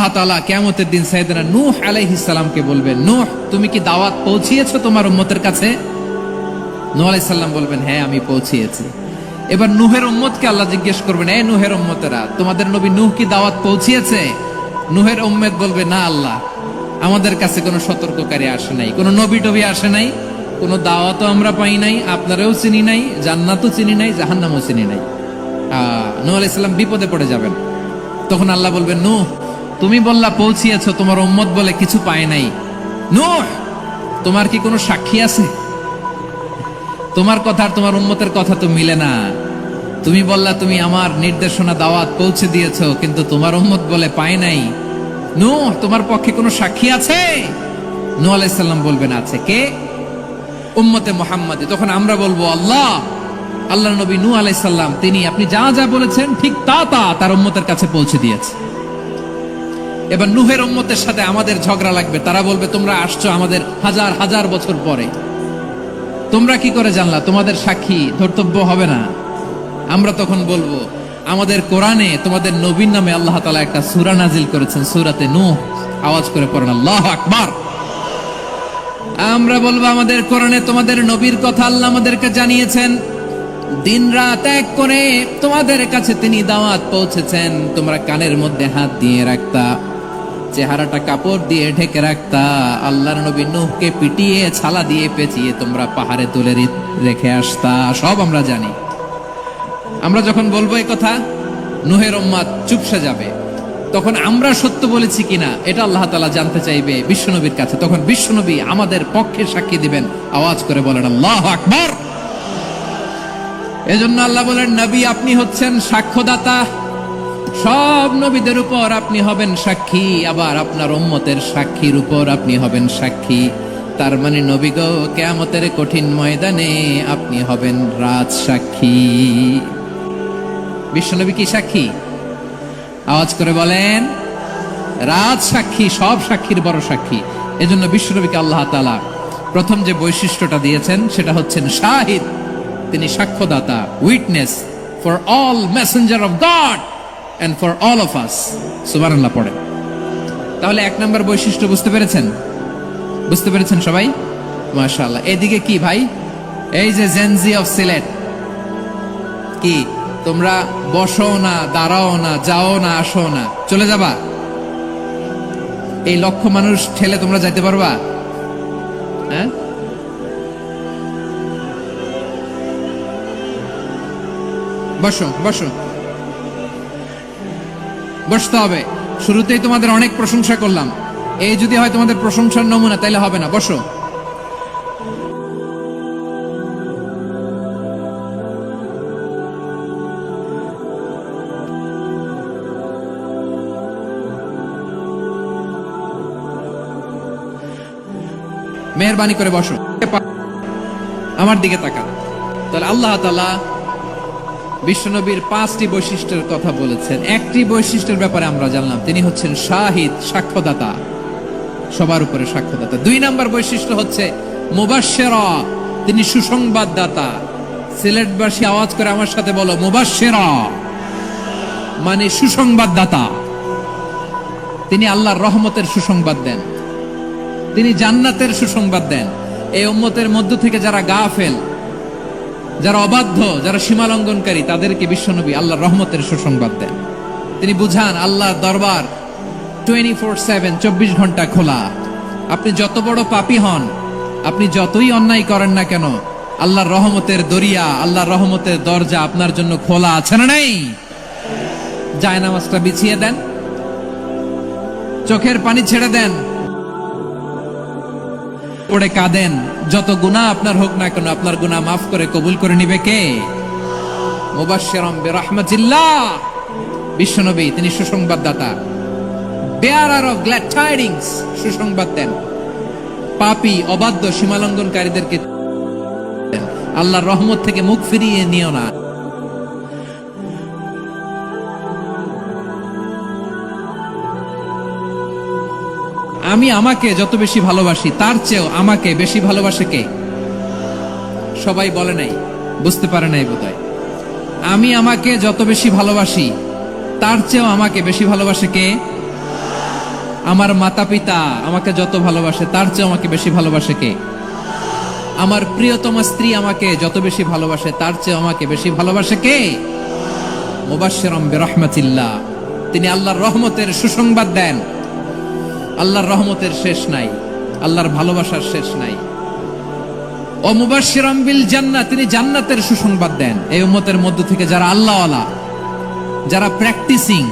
আল্লাহ তাআলা কিয়ামতের দিন সাইয়েদনা নূহ আলাইহিস সালামকে বলবেন, নূহ তুমি কি দাওয়াত পৌঁছিয়েছো তোমার উম্মতের কাছে? নূহ আলাইহিস সালাম বলবেন, হ্যাঁ আমি পৌঁছিয়েছি। এবার নূহের উম্মতকে আল্লাহ জিজ্ঞেস করবেন, এই নূহের উম্মতেরা, তোমাদের নবী নূহ কি দাওয়াত পৌঁছিয়েছে? নূহের উম্মত বলবে, না আল্লাহ, আমাদের কাছে কোনো সতর্ককারী আসে নাই, কোনো নবী টবি আসে নাই, কোনো দাওয়াতও আমরা পাই নাই, আপনারাও চিনি নাই, জান্নাতও চিনি নাই, জাহান্নামও চিনি নাই। নূহ আলাইহিস সালাম বিপদে পড়ে যাবেন। তখন আল্লাহ বলবেন, নূহ তুমি বললা পৌঁছিয়েছো, তোমার উম্মত বলে কিছু পায় নাই। নূহ তোমার কি কোনো সাক্ষী আছে? তোমার কথা আর তোমার উম্মতের কথা তো মিলে না। তুমি বললা তুমি আমার নির্দেশনা দাওয়াত পৌঁছে দিয়েছো, কিন্তু তোমার উম্মত বলে পায় নাই। নূহ তোমার পক্ষে কোনো সাক্ষী আছে? নূহ আলাইহিস সালাম বলবেন, আছে। কে? উম্মতে মুহাম্মাদি। তখন আমরা বলবো, আল্লাহর নবী নূহ আলাইহিস সালাম তিনি আপনি যা যা বলেছেন ঠিক তা তার উম্মতের কাছে পৌঁছে দিয়েছে। এবার নূহের উম্মতের সাথে আমাদের ঝগড়া লাগবে। তারা বলবে, তোমরা আসছো আমাদের হাজার হাজার বছর পরে, তোমরা কি করে জানলা? তোমাদের সাক্ষী ধর্তব্য হবে না। আমরা তখন বলবো, আমাদের কোরআনে তোমাদের নবীর নামে আল্লাহ তাআলা একটা সূরা নাজিল করেছেন, সূরাতে নূহ। আওয়াজ করে পড়েন আল্লাহু আকবার। আমরা বলবো, আমাদের কোরআনে তোমাদের নবীর কথা আল্লাহ আমাদেরকে জানিয়েছেন, দিন রাত এক করে তোমাদের কাছে তিনি দাওয়াত পৌঁছেছেন। তোমরা কানের মধ্যে হাত দিয়ে রাখতা, চেহারাটা কাপড় দিয়ে ঢেকে রাখতা, আল্লাহর নবী নূহকে পিটিয়ে ছালা দিয়ে পেঁচিয়ে তোমরা পাহাড়ে তুলে রেখে আসতা। সব আমরা জানি। আমরা যখন বলবো এই কথা, নূহের উম্মত চুপসে যাবে। তখন আমরা সত্য বলেছি কিনা এটা আল্লাহ তাআলা জানতে চাইবে বিশ্বনবীর কাছে। তখন বিশ্বনবী আমাদের পক্ষে সাক্ষী দিবেন। আওয়াজ করে বলেন আল্লাহু আকবার। এজন্য আল্লাহ বলেন, নবী আপনি হচ্ছেন সাক্ষ্যদাতা, সব নবীদের উপর আপনি হবেন সাক্ষী, আবার আপনার উম্মতের সাক্ষীর উপর আপনি হবেন সাক্ষী। তার মানে নবী গো, কিয়ামতের কঠিন ময়দানে আপনি হবেন রাজ সাক্ষী। বিশ্বনবী কি সাক্ষী? আওয়াজ করে বলেন, রাজ সাক্ষী, সব সাক্ষীর বড় সাক্ষী। এজন্য বিশ্বনবীকে আল্লাহ তাআলা প্রথম যে বৈশিষ্ট্যটা দিয়েছেন সেটা হচ্ছেন শাহিদ। তিনি সাক্ষ্যদাতা, witness for all messenger of God and for all of us. সুবহানাল্লাহ পড়ে। তাহলে এক নাম্বার বৈশিষ্ট্য বুঝতে পেরেছেন? বুঝতে পেরেছেন সবাই? মাশাআল্লাহ। এদিকে কি ভাই, এই যে জেনজি অফ সিলেট, কি তোমরা বসো না, দাঁড়াও না, যাও না, আসো না, চলে যাবা? এই লক্ষ মানুষ ঠেলে তোমরা যাইতে পারবা? হ্যাঁ, বসো বসো, বসতে হবে। শুরুতেই তোমাদের অনেক প্রশংসা করলাম, এই যদি হয় তোমাদের প্রশংসার নমুনা, তাইলে হবে না। বসো। মেহেরবানি করে বসো, আমার দিকে তাকান। তাহলে আল্লাহ তাআলা বিশ্বনবীর 5টি বৈশিষ্ট্যের কথা বলেছেন। একটি বৈশিষ্ট্যের ব্যাপারে আমরা জানলাম, তিনি হচ্ছেন শাহিদ, সাক্ষ্যদাতা, সবার উপরে সাক্ষ্যদাতা। 2 নাম্বার বৈশিষ্ট্য হচ্ছে মুবাশশিরা, তিনি সুসংবাদদাতা। সিলেটবাসী আওয়াজ করে আমার সাথে বলো, মুবাশশিরা মানে সুসংবাদদাতা। তিনি আল্লাহর রহমতের সুসংবাদ দেন, তিনি জান্নাতের সুসংবাদ দেন। এই উম্মতের মধ্য থেকে যারা গাফেল, যারা অবাধ্য, যারা সীমালঙ্ঘনকারী, তাদেরকে বিশ্বনবী আল্লাহর রহমতের সুসংবাদ দেন। তিনি বুঝান আল্লাহর দরবার 24/7, 24 ঘন্টা খোলা। আপনি যত বড় পাপী হন, আপনি যতই অন্যায় করেন না কেন, আল্লাহর রহমতের দরিয়া, আল্লাহর রহমতের দরজা আপনার জন্য খোলা আছে না নেই? জায়নামাজটা বিছিয়ে দেন, চোখের পানি ছেড়ে দেন, পড়ে কাঁদেন, যত গুনাহ আপনার হোক না কেন, আপনার গুনাহ মাফ করে কবুল করে নিবে কে? মুবাশশিরাম বিরাহমাতিল্লাহ। বিশ্বনবী তিনি সুসংবাদদাতা, বেয়ারার অফ গ্ল্যাড টাইডিংস, সুসংবাদ দেন। পাপী, অবাধ্য, সীমালঙ্ঘনকারীদেরকে আল্লাহর রহমত থেকে মুখ ফিরিয়ে নিও না। আমি আমাকে যত বেশি ভালোবাসি, তার চেয়েও আমাকে বেশি ভালোবাসে কে? সবাই বলে নাই, বুঝতে পারে নাই বোধহয়। আমি আমাকে যত বেশি ভালোবাসি, তার চেয়েও আমাকে বেশি ভালোবাসে কে? আমার মাতা পিতা আমাকে যত ভালোবাসে তার চেয়ে আমাকে বেশি ভালোবাসে কে? আমার প্রিয়তমা স্ত্রী আমাকে যত বেশি ভালোবাসে তার চেয়ে আমাকে বেশি ভালোবাসে কে? মুবাশশিরাম বিরহমাতিল্লাহ, তিনি আল্লাহর রহমতের সুসংবাদ দেন। আল্লাহর রহমতের শেষ নাই, আল্লাহর ভালোবাসার শেষ নাই। ও মুবাশশিরাম বিল জান্নাহ, তিনি জান্নাতের সুসংবাদ দেন এই উম্মতের মধ্য থেকে যারা আল্লাহওয়ালা, যারা প্র্যাকটিসিং,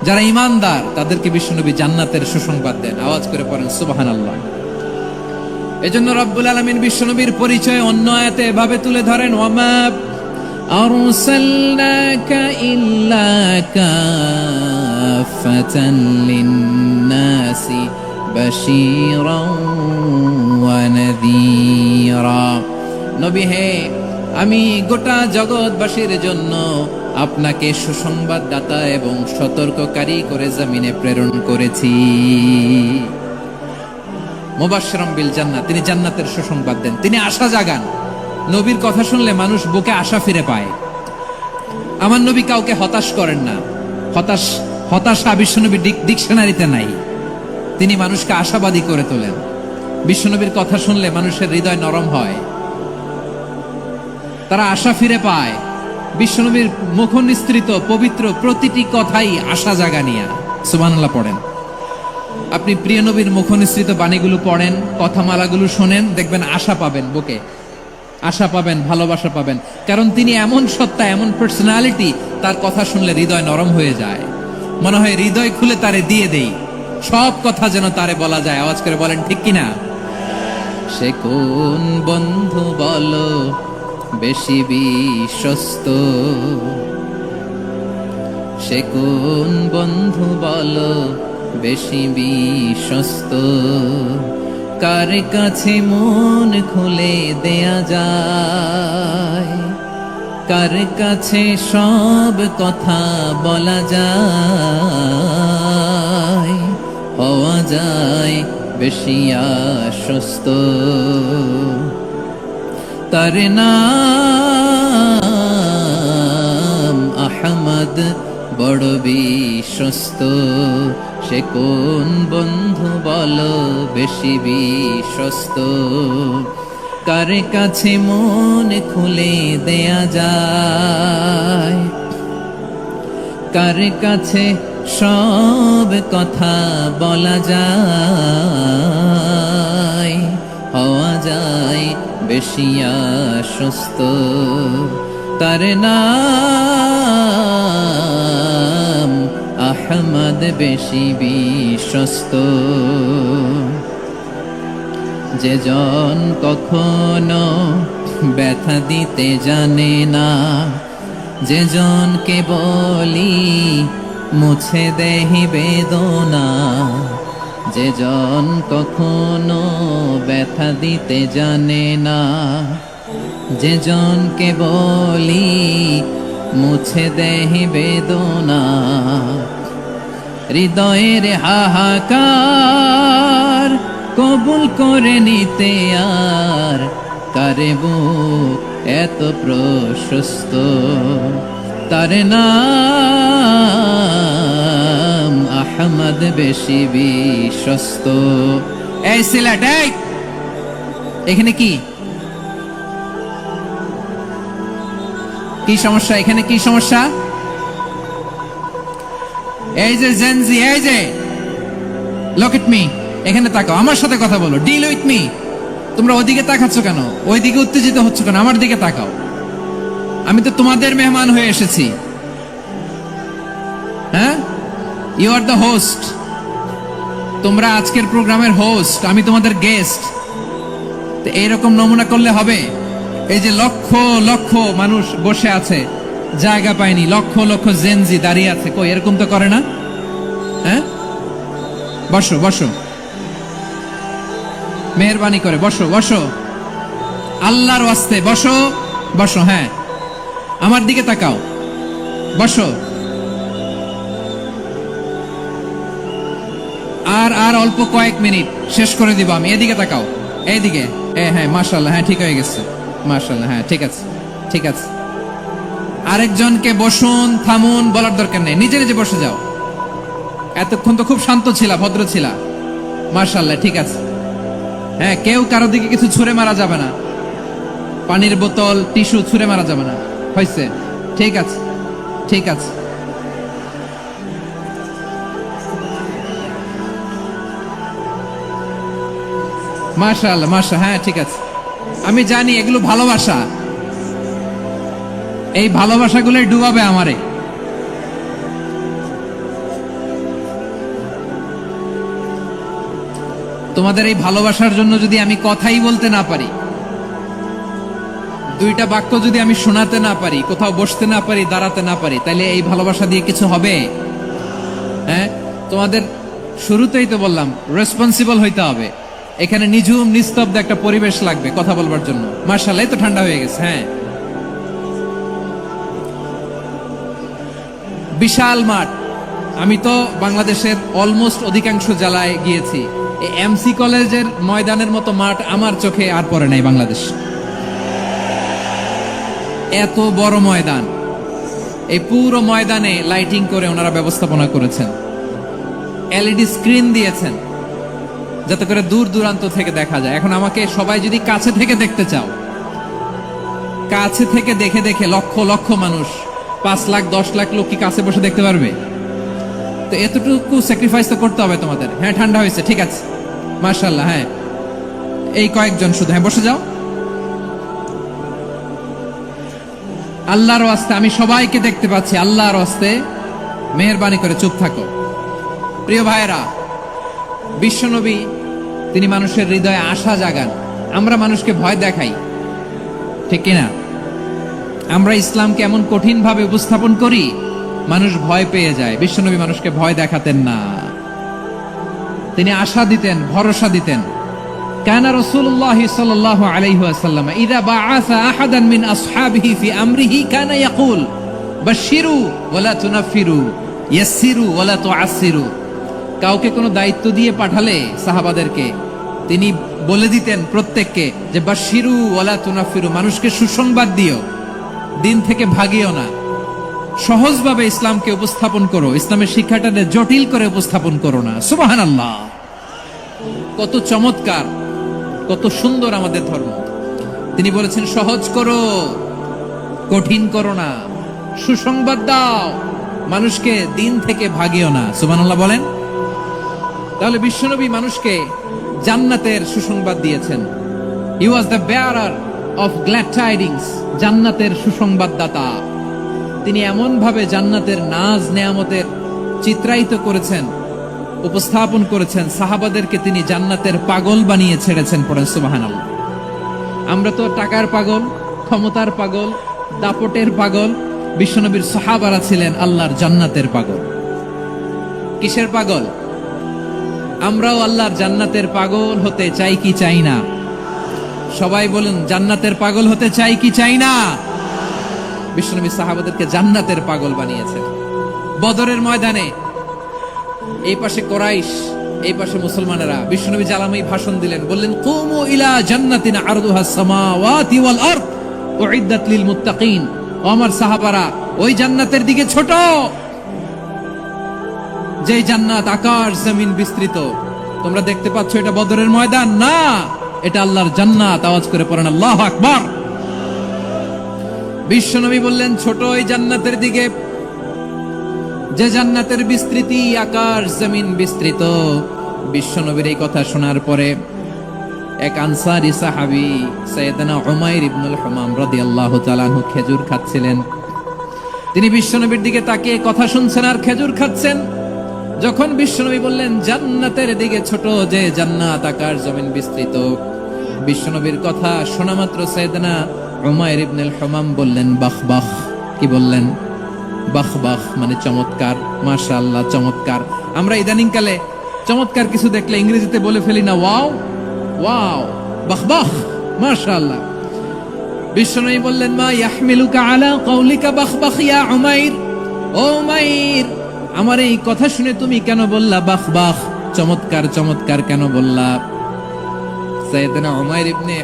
যারা ঈমানদার, তাদেরকে বিশ্বনবী জান্নাতের সুসংবাদ দেন। আওয়াজ করে পড়েন সুবহানাল্লাহ। এজন্য রব্বুল আলামিন বিশ্বনবীর পরিচয় অন্য আয়াতে এভাবে তুলে ধরেন, ওয়ামা আরসালনাকা ইল্লা কাফাতান লিন-নাসি বাশীরাও ওয়া নাযীরা। নবী হে, আমি গোটা জগৎবাসীর জন্য আপনাকে সুসংবাদদাতা এবং সতর্ককারী করে জমিনে প্রেরণ করেছি। মুবাশশিরাম বিল জান্নাহ, তিনি জান্নাতের সুসংবাদ দেন, তিনি আশা জাগান। নবীর কথা শুনলে মানুষ বুকে আশা ফিরে পায়। আমার নবী কাউকে হতাশ করেন না। হতাশা বিশ্বনবীর ডিকশনারিতে নাই। তিনি মানুষকে আশাবাদী করে তোলেন। বিশ্বনবীর কথা শুনলে মানুষের হৃদয় নরম হয়, তারা আশা ফিরে পায়। বিশ্বনবীর মুখ নিঃসৃত পবিত্র প্রতিটি কথাই আশা জাগানিয়া। সুবহানাল্লাহ পড়েন। আপনি প্রিয় নবীর মুখ নিঃসৃত বাণীগুলো পড়েন, কথামালাগুলো শোনেন, দেখবেন আশা পাবেন, বুকে আশা পাবেন, ভালোবাসা পাবেন। কারণ তিনি এমন সত্তা, এমন পার্সোনালিটি, তার কথা শুনলে হৃদয় নরম হয়ে যায়। মনে হয় হৃদয় খুলে তারে দিয়ে দেই, সব কথা যেন তারে বলা যায়। আওয়াজ করে বলেন ঠিক কিনা? সে কোন বন্ধু বলো বেশি বিশ্বস্ত? সে কোন বন্ধু বলো বেশি বিশ্বস্ত? কার কাছে মন খুলে দেয়া যায়? কার কাছে সব কথা বলা যায়? হওয়া যায় বেশি আশ্বস্ত। তার নাম আহমদ, বড় বিশ্বস্ত। সে কোন বন্ধু বলো বেশি বিশ্বস্ত? কার কাছে মন খুলে দেয়া যায়? কার কাছে সব কথা বলা যায়? হওয়া যায় বেশি আশ্বস্ত। তার নাম আহমদ, বেশি বিশ্বস্ত। যে জন কখনো ব্যথা দিতে জানে না, যে জনকে বলি মুছে দেহি বেদনা, যে জন কখনো ব্যথা দিতে জানে না, যে জনকে বলি মুছে দেহি বেদনা, হৃদয়ের হাহাকার কবুল করে নিতে আর কারে বুক এত প্রশস্ত। তার নাম আহমদ, বেশি বিশ্বস্ত। এই সিলেট, এখানে কি কি সমস্যা? এখানে কি সমস্যা? এই যে জেনজি, এই যে লুক এট মি, এখানে তাকাও, আমার সাথে কথা বলো, ডিল উইথ মি। তোমরা ওইদিকে তাকাচ্ছ কেন? ওইদিকে উত্তেজিত হচ্ছ কেন? আমার দিকে তাকাও। আমি তো তোমাদের মেহমান হয়ে এসেছি। হ্যাঁ, ইউ আর দ্য হোস্ট। তোমরা আজকের প্রোগ্রামের হোস্ট, আমি তোমাদের গেস্ট। তো এইরকম নমুনা করলে হবে? এই যে লক্ষ লক্ষ মানুষ বসে আছে, জায়গা পায়নি, লক্ষ লক্ষ জেনজি দাঁড়িয়ে আছে, কই এরকম তো করে না? হ্যাঁ, বসো বসো, মেহরবানি করে বসো বসো, আল্লাহর ওয়াস্তে বসো বসো। হ্যাঁ, আমার দিকে তাকাও, বসো। আর অল্প কয়েক মিনিট, শেষ করে দিব আমি। এদিকে তাকাও, এইদিকে। হ্যাঁ, মাশাআল্লাহ, হ্যাঁ ঠিক হয়ে গেছে, মাশাআল্লাহ, হ্যাঁ ঠিক আছে, ঠিক আছে। আরেকজনকে বসুন, থামুন বলার দরকার নেই, নিজে নিজে বসে যাও। এতক্ষণ তো খুব শান্ত ছিলা, ভদ্র ছিলা, মাশাআল্লাহ, ঠিক আছে। হ্যাঁ, কেউ কারো দিকে কিছু ছুঁড়ে মারা যাবে না, পানির বোতল, টিস্যু ছুঁড়ে মারা যাবে না, হয়েছে? ঠিক আছে, ঠিক আছে। মাশাআল্লাহ, মাশাআল্লাহ, হ্যাঁ ঠিক আছে। আমি জানি এগুলো ভালোবাসা, এই ভালোবাসাগুলোই ডুবাবে আমারে। তোমাদের এই ভালোবাসার জন্য যদি আমি কথাই বলতে না পারি, দুইটা বাক্য যদি আমি শোনাতে না পারি, কোথাও বসতে না পারি, দাঁড়াতে না পারি, তাহলে এই ভালোবাসা দিয়ে কিছু হবে? হ্যাঁ, তোমাদের শুরুতেই তো বললাম রেসপন্সিবল হইতে হবে। এখানে নিঝুম নিস্তব্ধ একটা পরিবেশ লাগবে কথা বলবার জন্য। মাশাআল্লাহ, তো ঠান্ডা হয়ে গেছে। হ্যাঁ, বিশাল মাঠ। আমি তো বাংলাদেশের অলমোস্ট অধিকাংশ জেলায় গিয়েছি, এই এমসি কলেজের ময়দানের মতো মাঠ আমার চোখে আর পড়ে নাই বাংলাদেশ। এত বড় ময়দান, এই পুরো ময়দানে লাইটিং করে ওনারা ব্যবস্থাপনা করেছেন, এলইডি স্ক্রিন দিয়েছেন যাতে করে দূর দূরান্ত থেকে দেখা যায়। এখন আমাকে সবাই যদি কাছে থেকে দেখতে চাও, কাছে থেকে দেখে দেখে লক্ষ লক্ষ মানুষ, 5 লাখ 10 লাখ লোক কি কাছে বসে দেখতে পারবে? তো এতটুকু স্যাক্রিফাইস তো করতে হবে তোমাদের। হ্যাঁ, ঠান্ডা হয়েছে, ঠিক আছে, মাশাআল্লাহ। হ্যাঁ, এই কয়েকজন শুধু, হ্যাঁ বসে যাও। আল্লাহর ওয়াস্তে আমি সবাইকে দেখতে পাচ্ছি, আল্লাহর ওয়াস্তে মেহেরবানি করে চুপ থাকো। প্রিয় ভাইয়েরা, বিশ্বনবী তিনি মানুষের হৃদয়ে আশা জাগান। আমরা মানুষকে ভয় দেখাই, ঠিক কিনা? আমরা ইসলামকে এমন কঠিন ভাবে উপস্থাপন করি, মানুষ ভয় পেয়ে যায়। বিশ্বনবী মানুষকে ভয় দেখাতেন না, তিনি আশা দিতেন, ভরসা দিতেন। কানা রাসূলুল্লাহ সাল্লাল্লাহু আলাইহি ওয়াসাল্লাম ইযা বাআসা আহাদান মিন আসহাবিহি ফি আমরিহি কানা ইয়াকুল বাশশিরু ওয়ালা তুনাফিরু ইয়াসসিরু ওয়ালা তুআসসিরু। কাউকে কোনো দায়িত্ব দিয়ে পাঠালে সাহাবাদেরকে তিনি বলে দিতেন প্রত্যেককে যে বাশশিরু ওয়ালা তুনাফিরু, মানুষকে সুসংবাদ দিও, দিন থেকে ভাগিও না, সহজভাবে ইসলামকে উপস্থাপন করো, ইসলামের শিক্ষাটাকে জটিল করে উপস্থাপন করো না। সুবহানাল্লাহ, কত চমৎকার, কত সুন্দর আমাদের ধর্ম। তিনি বলেছেন সহজ করো, কঠিন করো না, সুসংবাদ দাও, মানুষকে দিন থেকে ভাগিও না। সুবহানাল্লাহ বলেন। তাহলে বিশ্বনবী মানুষকে জান্নাতের সুসংবাদ দিয়েছেন। He was the bearer of glad tidings, জান্নাতের সুসংবাদদাতা। তিনি এমন ভাবে জান্নাতের নাজ নেয়ামতের চিত্রায়িত করেছেন, উপস্থাপন করেছেন, সাহাবাদেরকে তিনি জান্নাতের পাগল বানিয়ে ছেড়েছেন। পড়েন সুবহানাল্লাহ। আমরা তো টাকার পাগল, ক্ষমতার পাগল, দাপটের পাগল। বিশ্বনবীর সাহাবারা ছিলেন আল্লাহর জান্নাতের পাগল। কিসের পাগল? আমরাও আল্লাহর জান্নাতের পাগল হতে চাই কি চাই না? সবাই বলুন, জান্নাতের পাগল হতে চাই কি চাই না? বিশ্বনবী সাহাবাদেরকে জান্নাতের পাগল বানিয়েছেন। বদরের ময়দানে এই পাশে কোরাইশ, এই পাশে মুসলমানেরা। বিশ্বনবী জালামি ভাষণ দিলেন, বললেন কুমু ইলা জান্নাতিন আরদুহাস সামাওয়াতি ওয়াল আরদ উইদ্দাত লিল মুত্তাকিন। ও আমার সাহাবারা, ওই জান্নাতের দিকে ছোট, যে জান্নাত আকাশ জমিন বিস্তৃত। তোমরা দেখতে পাচ্ছ এটা বদরের ময়দান না, এটা আল্লাহর জান্নাত। আওয়াজ করে পড়েন আল্লাহু আকবার। বিশ্বনবী বললেন ছোট ওই জান্নাতের দিকে, যে জান্নাতের বিস্তৃতি আকাশ জমিন বিস্তৃত। বিশ্বনবীর এই কথা শোনার পরে এক আনসারী সাহাবী সাইয়েদনা উমাইর ইবনুল হুমাম রাদিয়াল্লাহু তাআলা আনহু খেজুর খাচ্ছিলেন। তিনি বিশ্বনবীর দিকে তাকিয়ে কথা শুনছেন আর খেজুর খাচ্ছেন। যখন বিশ্বনবী বললেন জান্নাতের দিকে ছোট, যে জান্নাত আকাশ জমিন বিস্তৃত, বিশ্বনবীর কথা শোনা মাত্র সাইয়েদনা উমাইর ইবনুল হুমাম বললেন বাহ বাহ। কি বললেন? বাহ বাহ মানে চমৎকার, মাশাআল্লাহ চমৎকার। আমরা ইদানিং কালে চমৎকার কিছু দেখলে ইংরেজিতে বলে ফেলি না ওয়াও ওয়াও, বাহ বাহ, মাশাআল্লাহ। বিশ্বনবী বললেন মা ইয়াহমিলুকা আলা কওলিকা বাহ বাহ ইয়া উমাইর। ও উমাইর, আমার এই কথা শুনে তুমি কেন বললা বাহ বাহ, চমৎকার চমৎকার কেন বললা? সাইয়েদনা উমাইর ইবনে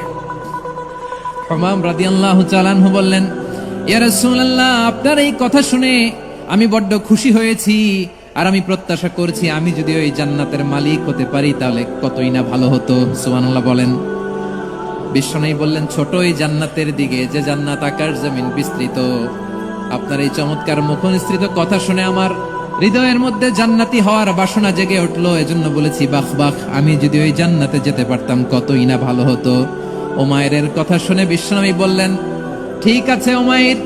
হুমাম রাদিয়াল্লাহু তাআলা আনহু বললেন ইয়া রাসূলুল্লাহ, আপনার এই কথা শুনে আমি বড্ড খুশি হয়েছি। আর আমি প্রত্যাশা করছি আমি যদি ওই জান্নাতের মালিক হতে পারি তাহলে কতই না ভালো হতো। সুবহানাল্লাহ বলেন। বিশ্বনবী বললেন, ছোট এই জান্নাতের দিকে, যে জান্নাত আকাশ জমিন বিস্তৃত। আপনার এই চমৎকার মুখনিসৃত কথা শুনে আমার হৃদয়ের মধ্যে জান্নাতি হওয়ার বাসনা জেগে উঠলো। এজন্য বলেছি, বাহ বাহ, আমি যদি ওই জান্নাতে যেতে পারতাম কতই না ভালো হতো। উমাইরের কথা শুনে বিশ্বনবী বললেন, ঠিক আছে উমাইর,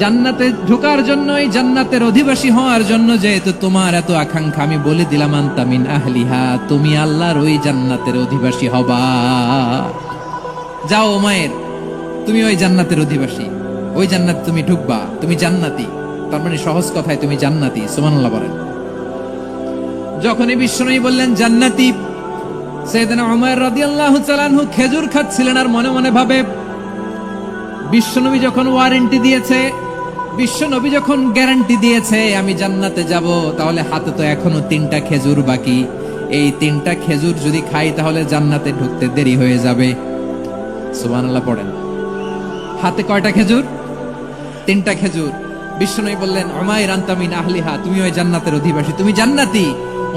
জান্নাতে ঢোকার জন্য, এই জান্নাতের অধিবাসী হওয়ার জন্য যেহেতু তোমার এত আকাঙ্ক্ষা, আমি বলে দিলাম আনতা মিন আহলিহা, তুমি আল্লাহর ওই জান্নাতের অধিবাসী হবা। যাও উমাইর, তুমি ওই জান্নাতের অধিবাসী, ওই জান্নাত তুমি ঢুকবা, তুমি জান্নাতি। তার মানে সহজ কথায় তুমি জান্নাতি। সুবহানাল্লাহ বলেন। যখনই বিশ্বনবী বললেন জান্নাতি, সাইয়েদনা উমর রাদিয়াল্লাহু তাআলা আনহু খেজুর খাচ্ছিলেন আর মনে মনে ভাবে, বিশ্বনবী যখন ওয়ারেন্টি দিয়েছে, বিশ্বনবী যখন গ্যারান্টি দিয়েছে আমি জান্নাতে যাব, তাহলে হাতে তো এখনো 3টা খেজুর বাকি। এই 3টা খেজুর যদি খাই তাহলে জান্নাতে ঢুকতে দেরি হয়ে যাবে। সুবহানাল্লাহ পড়েন। হাতে কয়টা খেজুর? 3টা খেজুর। বিশ্বনবী বললেন, উমাইর আনতা মিন আহলিহা, তুমি ওই জান্নাতের অধিবাসী, তুমি জান্নাতি।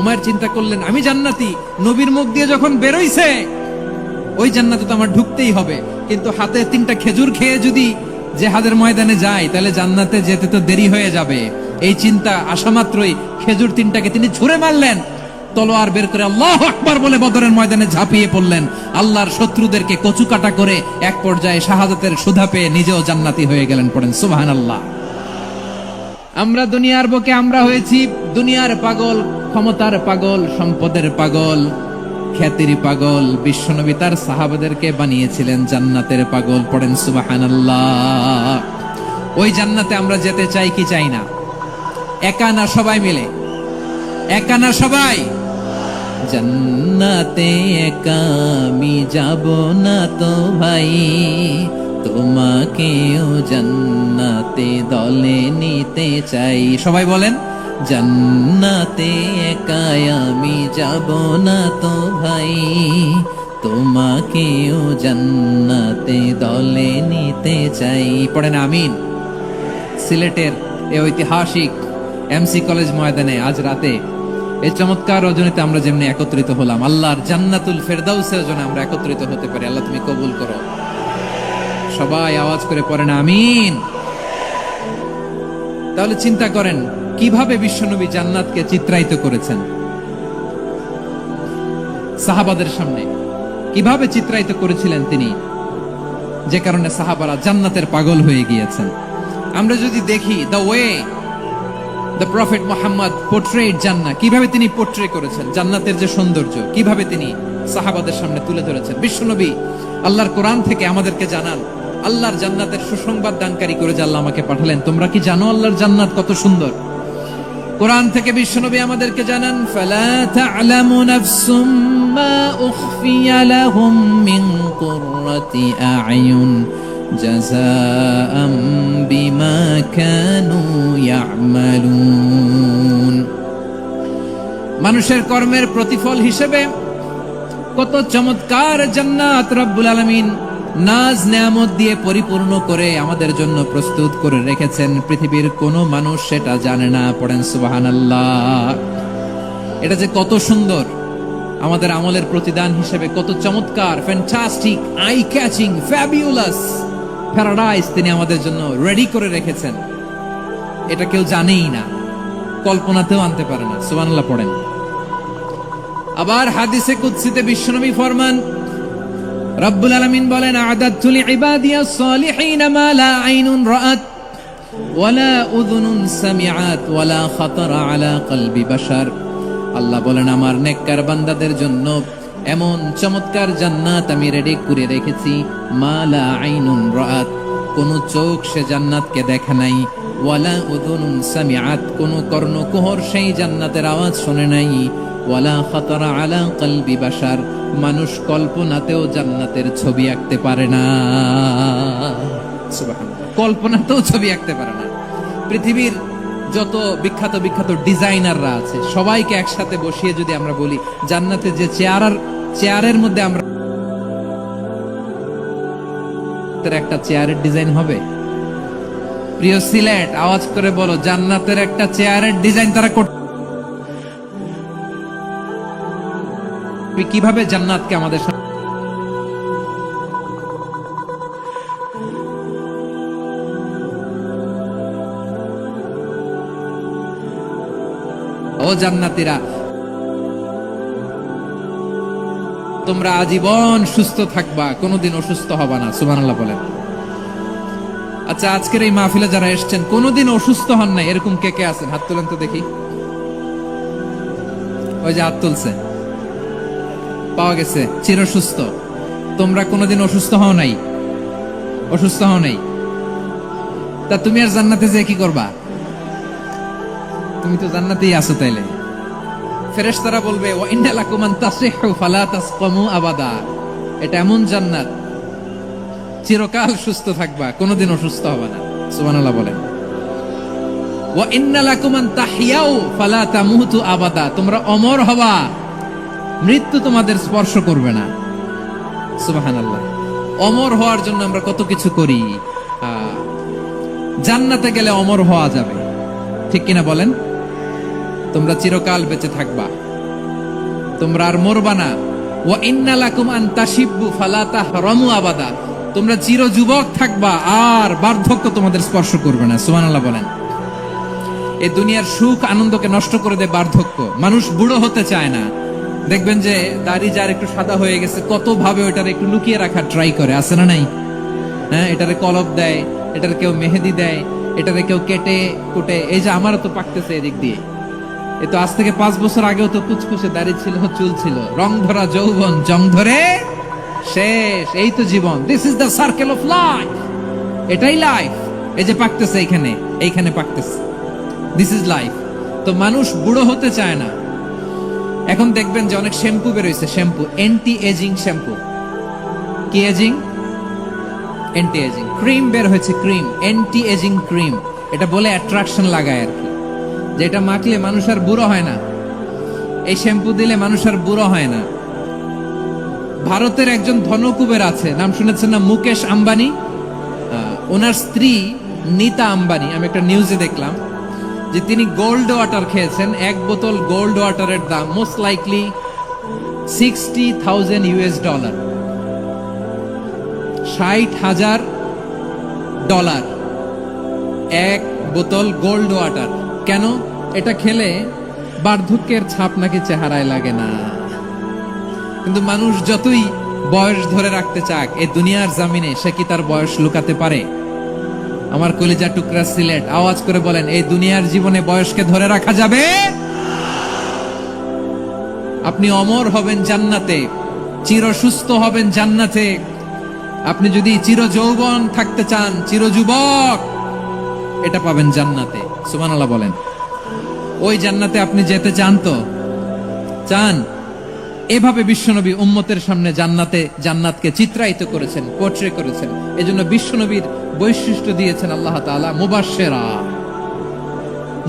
উমাইর চিন্তা করলেন, আমি জান্নাতি, নবীর মুখ দিয়ে যখন বেরোইছে ওই জান্নাতে তো আমার ঢুকতেই হবে, কিন্তু হাতে 3টা খেজুর খেয়ে যদি জিহাদের ময়দানে যাই তাহলে জান্নাতে যেতে তো দেরি হয়ে যাবে। এই চিন্তা আসা মাত্রই খেজুর 3টাকে তিনি ছুঁড়ে মারলেন, তলোয়ার বের করে আল্লাহু আকবার বলে বদরের ময়দানে ঝাঁপিয়ে পড়লেন। আল্লাহর শত্রুদেরকে কচুকাটা করে এক পর্যায়ে শাহাদাতের সুধা পেয়ে নিজেও জান্নাতি হয়ে গেলেন। পড়েন সুবহানাল্লাহ। আমরা দুনিয়ার বুকে আমরা হয়েছি দুনিয়ার পাগল, ক্ষমতার পাগল, সম্পদের পাগল, খ্যাতির পাগল। বিশ্বনবী তার সাহাবাদেরকে বানিয়েছিলেন জান্নাতের পাগল। পড়েন সুবহানাল্লাহ। ওই জান্নাতে আমরা যেতে চাই কি চাই না? একা না সবাই মিলে? একা না সবাই? জান্নাতে একা আমি যাব না তো ভাই, তোমাকেও জান্নাতে দলে নিতে চাই। সবাই বলেন, জান্নাতে একা আমি যাব না তো ভাই, তোমাকেও জান্নাতে দলে নিতে চাই। পড়েন আমিন। সিলেটের এই ঐতিহাসিক এমসি কলেজ ময়দানে আজ রাতে এই চমৎকার রজনীতে আমরা যেমনি একত্রিত হলাম, আল্লাহর জান্নাতুল ফেরদাউসের জন্য আমরা একত্রিত হতে পারি। আল্লাহ তুমি কবুল করো। সবাই আওয়াজ করে পড়েন আমিন। তাহলে চিন্তা করেন কিভাবে বিশ্বনবী জান্নাতকে চিত্রায়িত করেছেন সাহাবাদের সামনে, কিভাবে চিত্রায়িত করেছিলেন তিনি, যে কারণে সাহাবারা জান্নাতের পাগল হয়ে গিয়েছেন। আমরা যদি দেখি the way the prophet Muhammad portrait জান্নাত, কিভাবে তিনি পোর্ট্রে করেছেন জান্নাতের যে সৌন্দর্য, কিভাবে তিনি সাহাবাদের সামনে তুলে ধরেছেন। বিশ্বনবী আল্লাহর কোরআন থেকে আমাদেরকে জানান আল্লাহর জান্নাতের সুসংবাদ দানকারী করে যে আল্লাহ আমাকে পাঠালেন। তোমরা কি জানো আল্লাহর জান্নাত কত সুন্দর? কোরআন থেকে বিশ্বনবী আমাদেরকে জানান, ফালা তা'লামু নাফসুম মা উখফিয়া লাহুম মিন কুররাতি আ'য়ুন জাযাআম বিমা কানু ইয়া'মালুন। মানুষের কর্মের প্রতিফল হিসেবে কত চমৎকার জান্নাত রব্বুল আলামিন নাজ নেয়ামত দিয়ে পরিপূর্ণ করে আমাদের জন্য প্রস্তুত করে রেখেছেন। পৃথিবীর কোনো মানুষ সেটা জানে না। পড়েন সুবহানাল্লাহ। এটা যে কত সুন্দর, আমাদের আমলের প্রতিদান হিসেবে কত চমৎকার, fantastic, eye catching, fabulous paradise তিনি আমাদের জন্য রেডি করে রেখেছেন। এটা কেউ জানেই না, কল্পনাতেও আনতে পারে না। সুবহানাল্লাহ পড়েন। আবার হাদিসে কুদসিতে বিশ্বনবী ফরমান, রব্বুল আলামিন বলেন, আ'দাদতু লিইবাদিয়াস সালিহিন মা লা আইনুন রাআত ওয়ালা উযুনুন সামিআত ওয়ালা খাতারা আলা কলবি বাশার। আল্লাহ বলেন, আমার নেককার বান্দাদের জন্য এমন চমৎকার জান্নাত আমি রেডি করে রেখেছি, মা লা আইনুন রাআত, কোন চোখ সে জান্নাতকে দেখে নাই, ওয়ালা উযুনুন সামিআত, কোন কর্ণকুহর সেই জান্নাতের আওয়াজ শুনে নাই, ওয়ালা খাতারা আলা কলবি বাশার, মানুষ কল্পনাতেও জান্নাতের ছবি আঁকতে পারে না। সুবহানাল্লাহ, কল্পনাতেও ছবি আঁকতে পারে না। পৃথিবীর যত বিখ্যাত বিখ্যাত ডিজাইনাররা আছে সবাইকে একসাথে বসিয়ে যদি আমরা বলি জান্নাতে যে চেয়ারের মধ্যে আমরা একটা চেয়ারের ডিজাইন হবে, প্রিয় সিলেট আওয়াজ করে বলো, জান্নাতের একটা চেয়ারের ডিজাইন তারা করতে কিভাবে জান্নাতকে আমাদের সামনে ও জান্নাতীরা, তোমরা আজীবন সুস্থ থাকবা, কোনোদিন অসুস্থ হবা না। সুবহানাল্লাহ বলেন। আচ্ছা, আজকের এই মাহফিলে যারা এসেছেন কোনোদিন অসুস্থ হন নাই, এরকম কে কে আছেন? হাত তোলেন তো দেখি। ওই যে হাত তুলছে, পাওয়া গেছে, চির সুস্থ। তোমরা কোনোদিন অসুস্থ হও নাই? অসুস্থ হও নাই? তা তুমি আর জান্নাতে যে কি করবা? তুমি তো জান্নাতেই আছো। তাইলে ফেরেশতারা বলবে ওয়া ইন্না লাকুম আন তাসিহু ফালা তাসকামু আবাদা, এটা এমন জান্নাত চিরকাল সুস্থ থাকবা, কোনোদিন অসুস্থ হবে না। সুবহানাল্লাহ বলেন। ওয়া ইন্না লাকুম আন তাহইয়াউ ফালা তামুতু আবাদা, তোমরা অমর হবা, মৃত্যু তোমাদের স্পর্শ করবে না। সুবহানাল্লাহ। অমর হওয়ার জন্য আমরা কত কিছু করি। জান্নাতে গেলে অমর হওয়া যাবে, ঠিক কিনা বলেন? তোমরা চিরকাল বেঁচে থাকবা, তোমরা আর মরবা না। ওয়া ইন্না লাকুম আন তাশিব্বু ফালা তাহরামু আবাদা, তোমরা চির যুবক থাকবা, আর বার্ধক্য তোমাদের স্পর্শ করবে না। সুবহানাল্লাহ বলেন। এই দুনিয়ার সুখ আনন্দকে নষ্ট করে দেয় বার্ধক্য। মানুষ বুড়ো হতে চায় না। দেখবেন যে দাড়ি যার একটু সাদা হয়ে গেছে, কত ভাবে ওটার একটু লুকিয়ে রাখার ট্রাই করে, আছে না নাই? হ্যাঁ, এটারে কলপ দেয়, এটার কেউ মেহেদি দেয়, এটারে কেউ কেটে কুটে। এই যে আমারও তো পাকতেছে এদিক দিয়ে, এ তো আজ থেকে 5 বছর আগেও তো কুচকুচে দাড়ি ছিল, চুল ছিল, রং ধরা যৌবন, জং ধরে শেষ। এই তো জীবন। This is the circle of life, এটাই লাইফ। এই যে পাকতেছে এইখানে, এইখানে পাকতেছে, দিস ইজ লাইফ। তো মানুষ বুড়ো হতে চায় না। এখন দেখবেন যে অনেক শ্যাম্পু বেরোইছে, শ্যাম্পু, অ্যান্টি এজিং শ্যাম্পু। কি এজিং? Anti aging. ক্রিম বের হয়েছে, ক্রিম, অ্যান্টি এজিং ক্রিম। এটা বলে অ্যাট্রাকশন লাগায় আর কি, যেটা মাখলে মানুষ আর বুড়ো হয় না। এই শ্যাম্পু দিলে মানুষ আর বুড়ো হয় না। ভারতের একজন ধনকুবের আছে, নাম শুনেছেন না? মুকেশ আম্বানি। ওনার স্ত্রী নীতা আম্বানি, আমি একটা নিউজে দেখলাম যে তিনি গোল্ড ওয়াটার খেয়েছেন। 1 বোতল গোল্ড ওয়াটারের দাম মোস্ট লাইকলি $60,000, $60,000 এক বোতল গোল্ড ওয়াটার। কেন? এটা খেলে বার্ধক্যের ছাপ নাকি চেহারায় লাগে না। কিন্তু মানুষ যতই বয়স ধরে রাখতে চাক এই দুনিয়ার জামিনে, সে কি তার বয়স লুকাতে পারে? আমার কলিজা টুকরা সিলেট, আওয়াজ করে বলেন, এই দুনিয়ার জীবনে বয়সকে ধরে রাখা যাবে? আপনি অমর হবেন জান্নাতে, চির সুস্থ হবেন জান্নাতে। আপনি যদি চির যৌবন থাকতে চান, চির যুবক, এটা পাবেন জান্নাতে। সুবহানাল্লাহ বলেন। ওই জান্নাতে আপনি যেতে চান তো? চান? এভাবে বিশ্বনবী উম্মতের সামনে জান্নাতকে চিত্রায়িত করেছেন, পোর্ট্রে করেছেন। এজন্য বিশ্বনবীর বৈশিষ্ট্য দিয়েছেন আল্লাহ তাআলা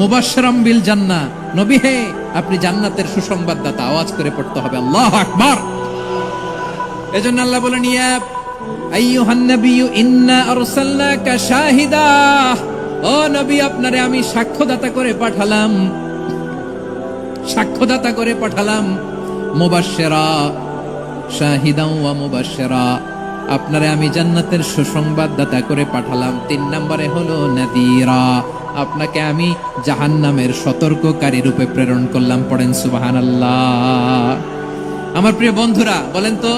মুবাশশিরাম বিল জান্নাহ। নবী হে, আপনি জান্নাতের সুসংবাদদাতা। আওয়াজ করে পড়তে হবে আল্লাহু আকবার। এজন্য আল্লাহ বলেন, ইয়া আইয়ুহান নাবিয়্যু ইন্না আরসালনাকা শাহিদা, ও নবী, আপনারে আমি সাক্ষ্যদাতা করে পাঠালাম, সাক্ষ্যদাতা করে পাঠালাম। মুবাশশিরা, শাহিদাও ওয়া মুবাশশিরা, আপনারে আমি জান্নাতের সুসংবাদদাতা করে পাঠালাম। 3 নম্বরে হলো নাযীরা, আপনাকে আমি জাহান্নামের সতর্ককারী রূপে প্রেরণ করলাম। পড়েন সুবহানাল্লাহ। আমার প্রিয় বন্ধুরা, বলেন তো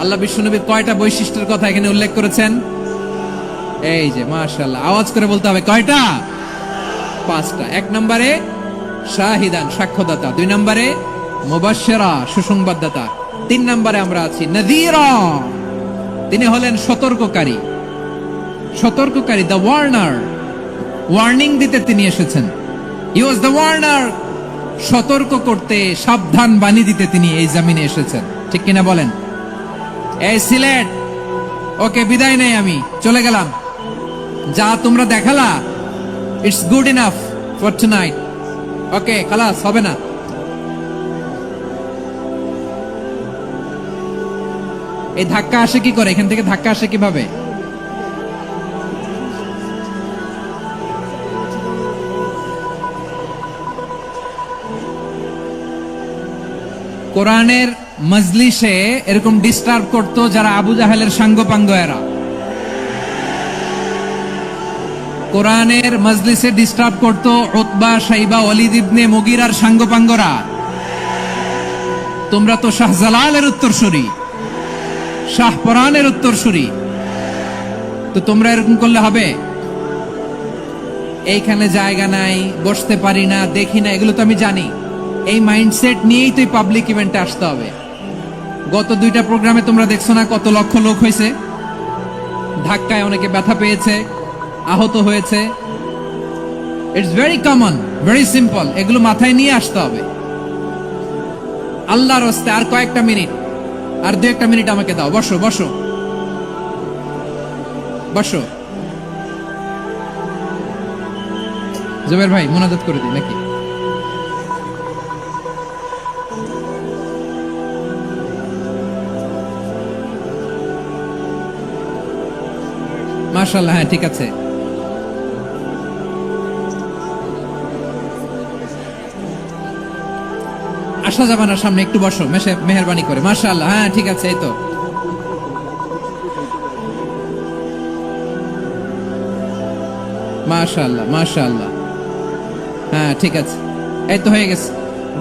আল্লাহ বিশ্বনবীর কয়টা বৈশিষ্ট্যের কথা এখানে উল্লেখ করেছেন? এই যে মাশাআল্লাহ, আওয়াজ করে বলতে হবে, কয়টা? 5টা। 1 নম্বরে শাহিদান, সাক্ষ্যদাতা। 2 নম্বরে মুবাশশিরা, সুসংবাদদাতা। 3 নম্বরে আমরা আছি নাযীরা, তিনি হলেন সতর্ককারী। সতর্ককারী, দ্য ওয়ার্নার, ওয়ার্নিং দিতে তিনি এসেছেন। হি ওয়াজ দ্য ওয়ার্নার, সতর্ক করতে, সাবধান বাণী দিতে তিনি এই জমিনে এসেছেন। ঠিক কিনা বলেন? এই সিলেট, ওকে, বিদায় নেই, আমি চলে গেলাম। যা তোমরা দেখালা, it's good enough for tonight. Okay, খালাস, হবে না। এই ধাক্কা আসে কি করে? এখান থেকে ধাক্কা আসে কিভাবে? কোরআনের মজলিসে এরকম ডিস্টার্ব করতো যারা আবু জাহেলের সাঙ্গপাঙ্গ এরা। কোরআনের মজলিসে ডিস্টার্ব করতো উতবা, শাইবা, ওয়ালিদ ইবনে মুগিরার সাঙ্গপাঙ্গরা। তোমরা তো শাহজালালের উত্তরসূরি, শাহপরানের উত্তরসূরি, তো তোমরা এরকম করলে হবে? এইখানে জায়গা নাই, বসতে পারি না, দেখি না, এগুলো তো আমি জানি। এই মাইন্ডসেট নিয়েই তো পাবলিক ইভেন্টে আসতে হবে। গত 2টা প্রোগ্রামে তোমরা দেখছো না কত লক্ষ লোক হয়েছে, ধাক্কায় অনেকে ব্যথা পেয়েছে, আহত হয়েছে। It's very common, very simple. এগুলো মাথায় নিয়ে আসতে হবে। আল্লাহর রাস্তে আর কয়েকটা মিনিট, আর 2-1 মিনিট আমাকে দাও। বসো বসো বসো। জুবের ভাই মোনাজাত করে দিই নাকি? মাশাআল্লাহ, হ্যাঁ ঠিক আছে। আসা যাবে না সামনে, একটু বসো মেহেরবানি করে। মাশাআল্লাহ, হ্যাঁ ঠিক আছে। এই তো মাশাআল্লাহ মাশাআল্লাহ, হ্যাঁ ঠিক আছে। এই তো হয়ে গেছে।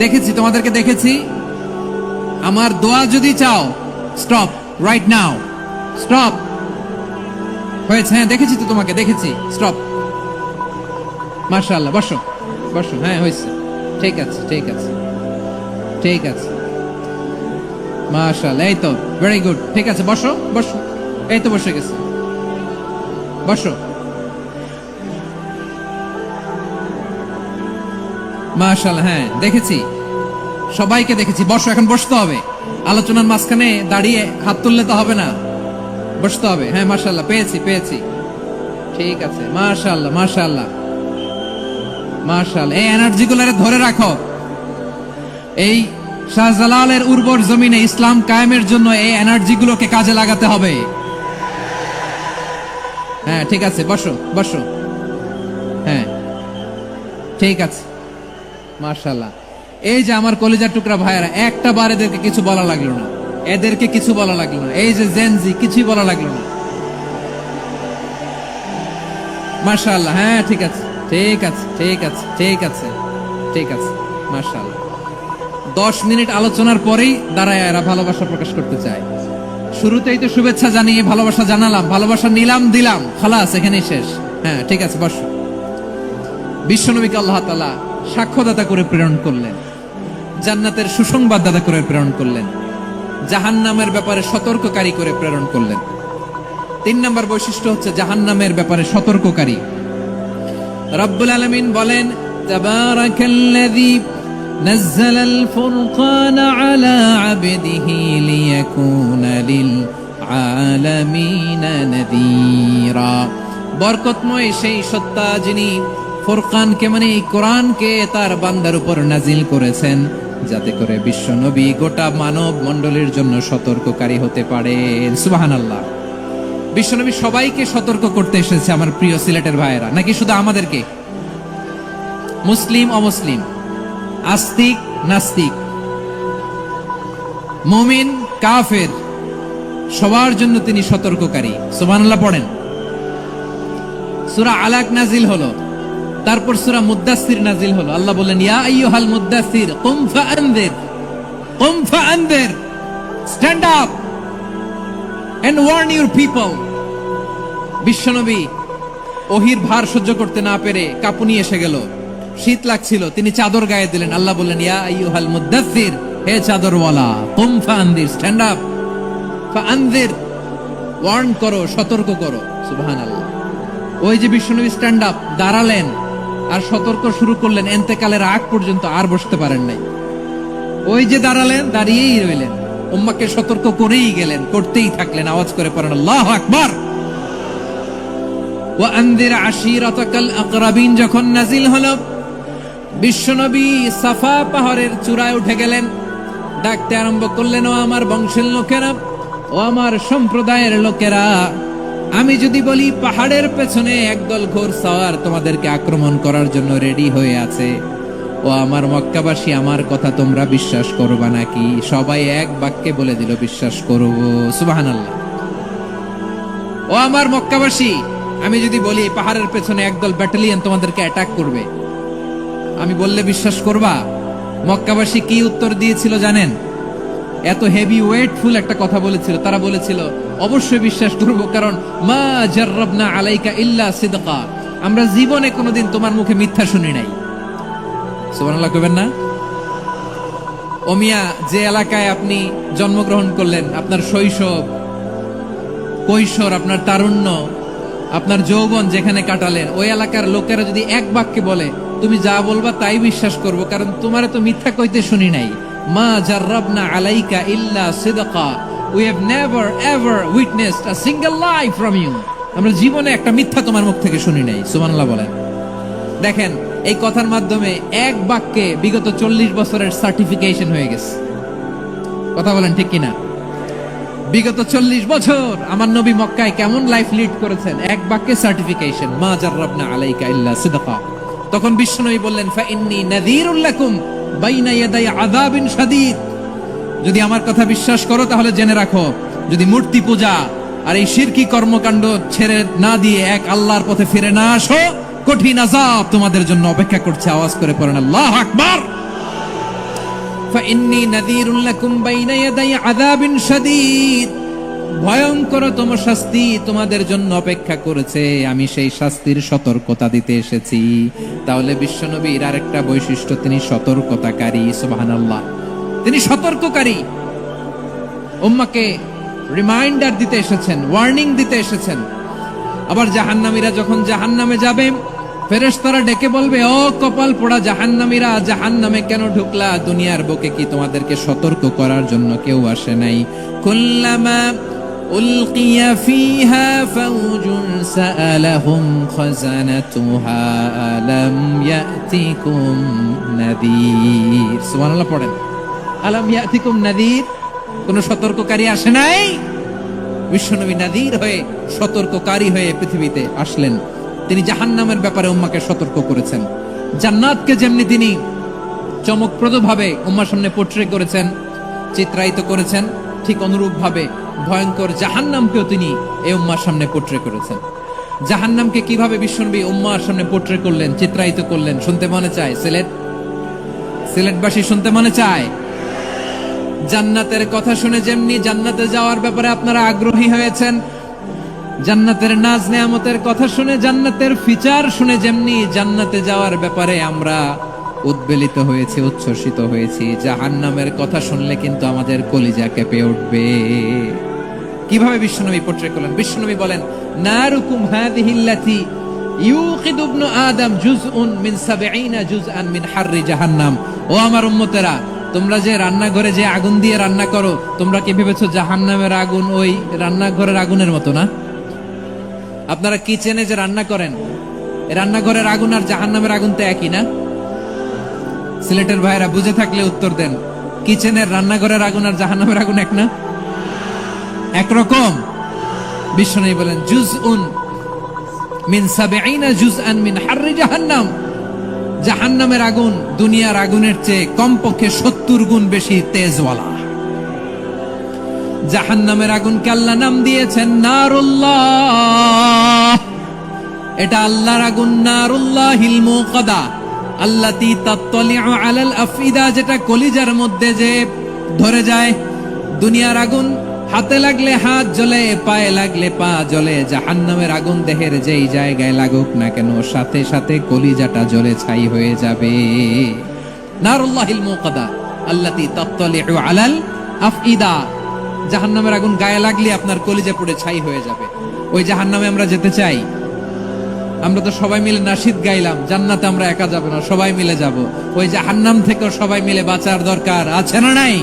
দেখেছি তোমাদেরকে, দেখেছি। আমার দোয়া যদি চাও, স্টপ রাইট নাও, স্টপ। হয়েছে, হ্যাঁ দেখেছি তো তোমাকে, দেখেছি। স্টপ। মাশাআল্লাহ, বসো বসো। হ্যাঁ হয়েছে, ঠিক আছে ঠিক আছে ঠিক আছে। মাশাআল্লাহ, এই তো ভেরি গুড। ঠিক আছে, বসো বসো। এই তো বসে গেছে, বসো। মাশাআল্লাহ, হ্যাঁ দেখেছি, সবাইকে দেখেছি। বসো, এখন বসতে হবে। আলোচনার মাঝখানে দাঁড়িয়ে হাত তুললে তো হবে না, বসতে হবে। হ্যাঁ মাশাআল্লাহ, পেয়েছি পেয়েছি। ঠিক আছে, মাশাআল্লাহ মাশাআল্লাহ মাশাআল্লাহ। এই এনার্জি গুলারে ধরে রাখো। এই শাহজালালের উর্বর জমিনে ইসলাম কায়েমের জন্য এই এনার্জি গুলোকে কাজে লাগাতে হবে। হ্যাঁ ঠিক আছে, বসো বসো। হ্যাঁ ঠিক আছে, মাশাআল্লাহ। এই যে আমার কলিজার টুকরা ভাইয়েরা, একটা বার এদেরকে কিছু বলা লাগলো না, এদেরকে কিছু বলা লাগলো না। এই যে জেনজি, কিছুই বলা লাগলো না। মাশাআল্লাহ, হ্যাঁ ঠিক আছে ঠিক আছে ঠিক আছে ঠিক আছে ঠিক আছে। মাশাআল্লাহ। 10 মিনিট আলোচনার পরেই দাঁড়ায় এরা ভালোবাসা প্রকাশ করতে চায়। শুরুতেই তো শুভেচ্ছা জানিয়ে ভালোবাসা জানালাম, ভালোবাসা নিলাম, দিলাম, খালাস, এখানেই শেষ। হ্যাঁ ঠিক আছে, বসো। বিশ্বনবীকে আল্লাহ তাআলা সাক্ষ্যদাতা করে প্রেরণ করলেন, জান্নাতের সুসংবাদদাতা করে প্রেরণ করলেন, জাহান্নামের ব্যাপারে সতর্ককারী করে প্রেরণ করলেন। 3 নম্বর বৈশিষ্ট্য হচ্ছে জাহান্নামের ব্যাপারে সতর্ককারী। রব্বুল আলামিন বলেন, তাবারাকাল্লাযী নাযালাল ফুরকানা আলা আবদিহি লিয়াকুনা লিল আলামিনা নাযীরা। বরকতময় সেই সত্তা যিনি ফুরকানকে মানে এই কোরআনকে তার বান্দার উপর নাজিল করেছেন, যাতে করে বিশ্বনবী গোটা মানব মণ্ডলীর জন্য সতর্ককারী হতে পারেন। সুবহানাল্লাহ। বিশ্বনবী সবাইকে সতর্ক করতে এসেছে, আমার প্রিয় সিলেটের ভাইয়েরা, নাকি শুধু আমাদেরকে? মুসলিম অমুসলিম, আস্তিক নাস্তিক, মুমিন কাফের, সবার জন্য তিনি সতর্ককারী। সুবহানাল্লাহ পড়েন। সূরা আলাক নাজিল হলো, তারপর সূরা মুদ্দাসসির নাজিল হলো। আল্লাহ বললেন, ইয়া আইয়ুহাল মুদ্দাসসির কুম ফাআনযির, কুম ফাআনযির, stand up and warn your people. বিশ্বনবী ওহির ভার সহ্য করতে না পেরে কাঁপুনি এসে গেল, শীত লাগছিল, তিনি চাদর গায়ে দিলেন। আল্লাহ বললেন, ইয়া আইয়ুহাল মুদ্দাসসির, হে চাদরওয়ালা, কুম ফাআনযির, স্ট্যান্ড আপ, ফাআনযির, ওয়ার্ন করো, সতর্ক করো। সুবহানাল্লাহ। ওই যে বিশ্বনবী স্ট্যান্ড আপ, দাঁড়ালেন আর সতর্ক শুরু করলেন, এন্তেকালের আগ পর্যন্ত আর বসতে পারেন নাই। ওই যে দাঁড়ালেন, দাঁড়িয়েই রইলেন, উম্মাহকে সতর্ক করেই গেলেন, করতেই থাকলেন। আওয়াজ করে পড়েন আল্লাহু আকবার। ওয়া আনযির আশীরাতাকাল আকরাবিন যখন নাজিল হলো, বিশ্বনবী সাফা পাহাড়ের চূড়ায় উঠে গেলেন, ডাকতে আরম্ভ করলেন, ও আমার বংশের লোকেরা, ও আমার সম্প্রদায়ের লোকেরা, আমি যদি বলি পাহাড়ের পেছনে একদল ঘোড়সাওয়ার তোমাদেরকে আক্রমণ করার জন্য রেডি হয়ে আছে, ও আমার মক্কাবাসী, আমার কথা তোমরা বিশ্বাস করবা নাকি? সবাই এক বাক্যে বলে দিল বিশ্বাস করব। সুবহানাল্লাহ। ও আমার মক্কাবাসী, আমি যদি বলি পাহাড়ের পেছনে একদল ব্যাটালিয়ন তোমাদেরকে অ্যাটাক করবে, আমি বললে বিশ্বাস করবা? মক্কাবাসী কি উত্তর দিয়েছিল জানেন? এত হেভি ওয়েটফুল একটা কথা বলেছিল। তারা বলেছিল অবশ্যই বিশ্বাস করব, কারণ মা জাররাবনা আলাইকা ইল্লা সিদকা, আমরা জীবনে কোনোদিন তোমার মুখে মিথ্যা শুনি নাই। সুবহানাল্লাহ কইবেন না? ও মিয়া, যে এলাকায় আপনি জন্মগ্রহণ করলেন, আপনার শৈশব, কৈশোর, আপনার তারুণ্য, আপনার যৌবন যেখানে কাটালেন, ওই এলাকার লোকেরা যদি এক বাক্যে বলে তুমি যা বলবা তাই বিশ্বাস করব, কারণ তোমারে তো মিথ্যা কইতে শুনি নাই। মা জাররাবনা আলাইকা ইল্লা সিদকা, we have never ever witnessed a single lie from you, আমরা জীবনে একটা মিথ্যা তোমার মুখ থেকে শুনি নাই। সুবহানাল্লাহ বলেন। দেখেন, এই কথার মাধ্যমে এক বাক্যে বিগত 40 বছরের সার্টিফিকেশন হয়ে গেছে। কথা বলেন ঠিক কিনা? বিগত 40 বছর আমার নবী মক্কায় কেমন লাইফ লিড করেছেন, এক বাক্যে সার্টিফিকেশন, মা জাররাবনা আলাইকা ইল্লা সিদকা। তখন বিশ্বনবী বললেন ফা ইন্নী নাযীরুল লাকুম বাইনা ইয়াদাই আযাবিন শাদীদ, যদি আমার কথা বিশ্বাস করো তাহলে জেনে রাখো, যদি মূর্তি পূজা আর এই শিরকি কর্মকাণ্ড ছেড়ে না দিয়ে এক আল্লাহর পথে ফিরে না আসো, কঠিন আযাব তোমাদের জন্য অপেক্ষা করছে। আওয়াজ করে পড়েন আল্লাহু আকবার। ফাইন্নী নাযীরুল লাকুম বাইনা ইয়াদাই আযাবিন শাদীদ, ভয়ঙ্করতম শাস্তি তোমাদের জন্য অপেক্ষা করেছে, আমি সেই শাস্তির সতর্কতা দিতে এসেছি। তাহলে বিশ্বনবীর আরেকটা বৈশিষ্ট্য, তিনি সতর্কতাকারী। সুবহানাল্লাহ, তিনি সতর্ককারী। উম্মাহকে রিমাইন্ডার দিতে এসেছেন, ওয়ার্নিং দিতে এসেছেন। আবার জাহান্নামীরা যখন জাহান্নামে যাবে, ফেরেশতারা ডেকে বলবে ও কপাল পোড়া জাহান্নামীরা, জাহান্নামে কেন ঢুকলা? দুনিয়ার বুকে কি তোমাদেরকে সতর্ক করার জন্য কেউ আসে নাই? কুল্লামা উলকিয়া ফিহা ফাউজুন সাআলাহুম খাযানাতুহা আলাম ইয়াতিকুম নাযীর। সুবহানাল্লাহ পড়েন, আলাম ইয়াতিকুম নাযীর, কোন সতর্ককারী আসে নাই? বিশ্বনবী নাযীর হয়ে, সতর্ককারী হয়ে পৃথিবীতে আসলেন। তিনি জাহান্নামের ব্যাপারে উম্মাকে সতর্ক করেছেন। জান্নাতকে যেমনি তিনি চমকপ্রদ ভাবে উম্মার সামনে পোট্রে করেছেন, চিত্রায়িত করেছেন, ঠিক অনুরূপ ভাবে ভয়ঙ্কর জাহান্নামকেও তিনি এই উম্মার সামনে পোট্রে করেছেন। জাহান্নামকে কিভাবে বিশ্বনবী উম্মার সামনে পোট্রে করলেন, চিত্রায়িত করলেন, শুনতে মনে চায়? সিলেটবাসী শুনতে মনে চায়? জান্নাতের কথা শুনে যেমনি জান্নাতে যাওয়ার ব্যাপারে আপনারা আগ্রহী হয়েছেন, জান্নাতের নাজ নেয়ামতের কথা শুনে, জান্নাতের ফিচার শুনে যেমনি জান্নাতে যাওয়ার ব্যাপারে আমরা উদ্বেলিত হয়েছি, উচ্ছ্বসিত হয়েছি, জাহান্নামের কথা শুনলে কিন্তু আমাদের কলিজা কেঁপে উঠবে। কিভাবে বিশ্বনবী পোট্রে করলেন? বিশ্বনবী বলেন নারুকুম হাযিহিল্লাতী ইউকিদু ইবনু আদম জুজউন মিন ৭০ জুজআন মিন হাররি জাহান্নাম। ও আমার উম্মতেরা, তোমরা যে রান্নাঘরে যে আগুন দিয়ে রান্না করো, তোমরা কি ভেবেছো জাহান্নামের আগুন ওই রান্নাঘরের আগুনের মতো না? আপনারা কিচেনে যে রান্না করেন, রান্নাঘরের আগুন আর জাহান্নামের আগুন তো একই না? সিলেটের ভাইরা বুঝে থাকলে উত্তর দেন, কিচেনের রান্নাঘরের আগুন আর জাহান্নামের আগুন এক না? একরকম? বিশ্বনবী বলেন জুজউন মিন ৭০ জুজআন মিন হাররি জাহান্নাম, জাহান্নামের আগুন দুনিয়ার আগুনের চেয়ে কমপক্ষে ৭০ গুণ বেশি তেজওয়ালা। জাহান্নামের আগুনকে আল্লাহ নাম দিয়েছেন নারুল্লাহ। এটা আল্লাহর আগুন, নারুল্লাহিল মুকাদা আল্লাতী তাত্তালিউ আলাল আফইদা, যেটা কলিজার মধ্যে যে ধরে যায়। দুনিয়ার আগুন হাতে লাগলে হাত জ্বলে, পায়ে লাগলে পা জ্বলে, জাহান্নামের আগুন দেহের যেই জায়গায় লাগুক না কেন, সাথে সাথে কলিজাটা জ্বলে ছাই হয়ে যাবে। নারুল্লাহিল মুকাদা আল্লাতী তাত্তালিউ আলাল আফইদা, জাহান্নামের আগুন গায়ে লাগলে আপনার কলিজা পুড়ে ছাই হয়ে যাবে। ওই জাহান্নামে আমরা যেতে চাই? আমরা তো সবাই মিলে নাশিদ গাইলাম, জান্নাতে আমরা একা যাব না, সবাই মিলে যাব। ওই জাহান্নাম থেকেও সবাই মিলে বাঁচার দরকার আছে না নাই?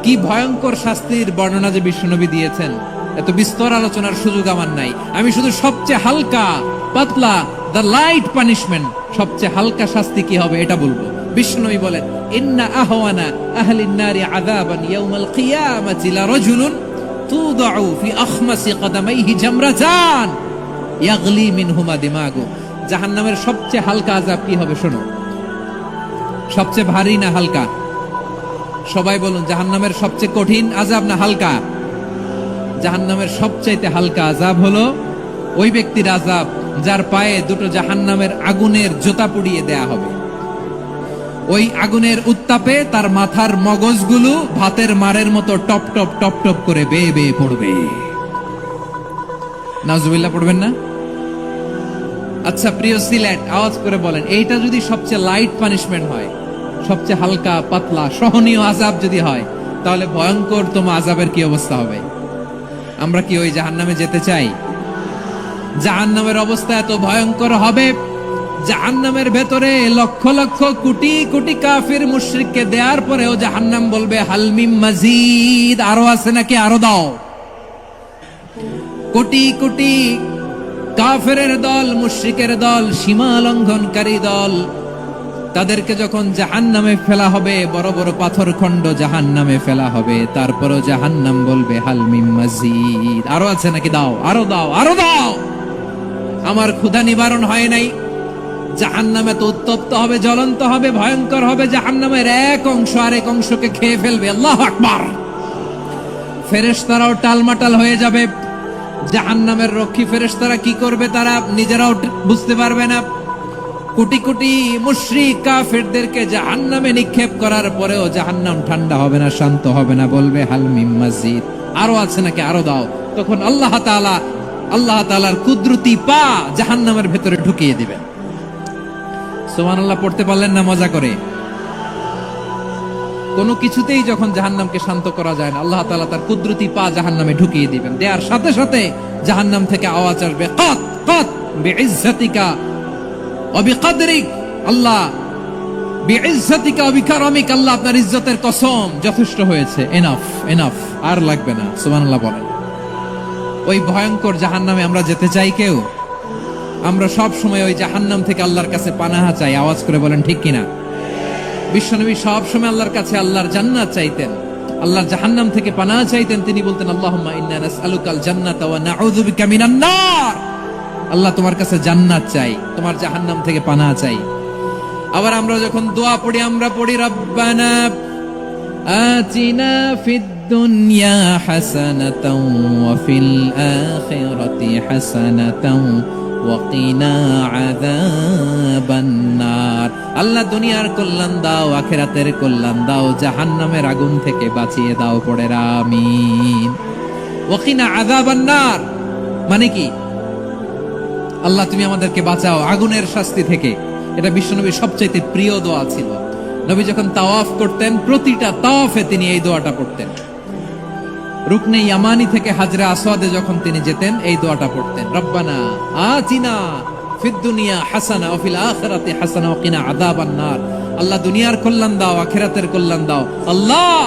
কি ভয়ঙ্কর শাস্তির বর্ণনা যে বিশ্বনবী দিয়েছেন, এত বিস্তর আলোচনার সুযোগ আমার নাই। আমি শুধু সবচেয়ে হালকা পাতলা, দ্য লাইট পানিশমেন্ট, সবচেয়ে হালকা শাস্তি কি হবে এটা বলবো। বিশ্বনবী বলেন ইন্না আহওয়ানা আহলিন নারি আযাবান ইয়াউমাল কিয়ামাতি লারাজুলুন তুদাউ ফি আখমাসি কদামাইহি জামরাতান ইয়াগলি মিনহুমা দিমাগু। জাহান্নামের সবচেয়ে হালকা আযাব কি হবে শোনো। সবচেয়ে ভারী না হালকা? সবাই বলুন, জাহান্নামের সবচেয়ে কঠিন আযাব না হালকা? জাহান্নামের সবচাইতে হালকা আযাব হলো ওই ব্যক্তির আযাব যার পায়ে দুটো জাহান্নামের আগুনের জুতা পুড়িয়ে দেয়া হবে। ওই আগুনের উত্তাপে তার মাথার মগজগুলো ভাতের মারের মতো টপ টপ টপ টপ করে বেয়ে বেয়ে পড়বে। নাউজুবিল্লাহ পড়বেন না? আচ্ছা প্রিয় সিলেট, আওয়াজ করে বলেন, এইটা যদি সবচেয়ে লাইট পানিশমেন্ট হয়, সবচেয়ে হালকা পাতলা সহনীয় আযাব যদি হয়, তাহলে ভয়ঙ্কর তোমা আযাবের কি অবস্থা হবে? আমরা কি ওই জাহান্নামে যেতে চাই? জাহান্নামের অবস্থা এত ভয়ঙ্কর হবে, জাহান্নামের ভেতরে লক্ষ লক্ষ কোটি কোটি কাফির মুশরিককে দেওয়ার পরেও জাহান্নাম বলবে হাল মিন মাজিদ, আরো আছে নাকি, আরো দাও। কোটি কোটি কাফেরের দল, মুশরিকের দল, সীমা লঙ্ঘনকারী দল, তাদেরকে যখন জাহান্নামে ফেলা হবে, বড় বড় পাথর খণ্ড জাহান্নামে ফেলা হবে, তারপরও জাহান্নাম বলবে হাল মিন মাজিদ, আরো আছে নাকি, দাও, আরো দাও, আরো দাও। আমার ক্ষুধা নিবারণ হয় নাই। জাহান্নামে তো উত্তপ্ত হবে, জ্বলন্ত হবে, ভয়ঙ্কর হবে। জাহান্নামের এক অংশ আরেক অংশকে খেয়ে ফেলবে। আল্লাহু আকবার। ফেরেশতারাও টালমাটাল হয়ে যাবে। জাহান্নামের রক্ষী ফেরেশতারা কি করবে তারা নিজেরাও বুঝতে পারবে না। কোটি কোটি মুশরিক কাফেরদেরকে জাহান্নামে নিক্ষেপ করার পরেও জাহান্নাম ঠান্ডা হবে না, শান্ত হবে না, বলবে হাল মিন মাজিদ, আরো আছে নাকি, আরো দাও। তখন আল্লাহ তাআলার কুদরতি পা জাহান্নামের ভেতরে ঢুকিয়ে দিবেন। সুবহানাল্লাহ পড়তে পারলেন না মজা করে? কোনো কিছুতেই যখন জাহান্নামকে শান্ত করা যায় না, আল্লাহ তাআলা তার কুদরতি পা জাহান্নামে ঢুকিয়ে দিবেন। দেয়ার সাথে সাথে জাহান্নাম থেকে আওয়াজ আসবে, কাত কাত বিইজ্জাতিকা ওয়া বিকদরিক, আল্লাহ বিইজ্জাতিকা ওয়া বিকারামিক, আল্লাহ আপনার ইজ্জতের কসম, যথেষ্ট হয়েছে, এনাফ এনাফ, আর লাগবে না। সুবহানাল্লাহ বলেন। ওই ভয়ঙ্কর জাহান্নামে আমরা যেতে চাই কেউ? আমরা সব সময় ওই জাহান্নাম থেকে আল্লাহর কাছে পানাহা চাই। আওয়াজ করে বলেন ঠিক কিনা? বিশ্বনবী সব সময় আল্লাহর কাছে আল্লাহর জান্নাত চাইতেন, আল্লাহর জাহান্নাম থেকে পানাহা চাইতেন। তিনি বলতেন আল্লাহুম্মা ইন্না নাসআলুকাল জান্নাতা ওয়া নাউযু বিকা মিনান নার। আল্লাহ তোমার কাছে জান্নাত চাই, তোমার জাহান্নাম থেকে পানাহা চাই। আবার আমরা যখন দোয়া পড়ি, আমরা পড়ি রব্বানা আতিনা ফিদ দুনিয়া হাসানাতাও ওয়া ফিল আখিরাতি হাসানাতাও ওয়া কিনা আযাবান নার। আল্লাহ দুনিয়ার কল্যাণ দাও, আখিরাতের কল্যাণ দাও, জাহান্নামের আগুন থেকে বাঁচিয়ে দাও, পড়ে আমিন। ওয়া কিনা আযাবান নার মানে কি? আল্লাহ তুমি আমাদেরকে বাঁচাও আগুনের শাস্তি থেকে। এটা বিশ্বনবীর সবচাইতে প্রিয় দোয়া ছিল। নবী যখন তাওয়াফ করতেন, প্রতিটা তাওয়াফে তিনি এই দোয়াটা পড়তেন। রুকনে ইয়ামানি থেকে হাজরে আসওয়াদে যখন তিনি যেতেন, এই দোয়াটা পড়তেন, রব্বানা আতিনা ফিদ দুনিয়া হাসানা ওয়া ফিল আখিরাতি হাসানা ওয়া কিনা আযাবান নার। আল্লাহ দুনিয়ার কল্যাণ দাও, আখিরাতের কল্যাণ দাও। আল্লাহ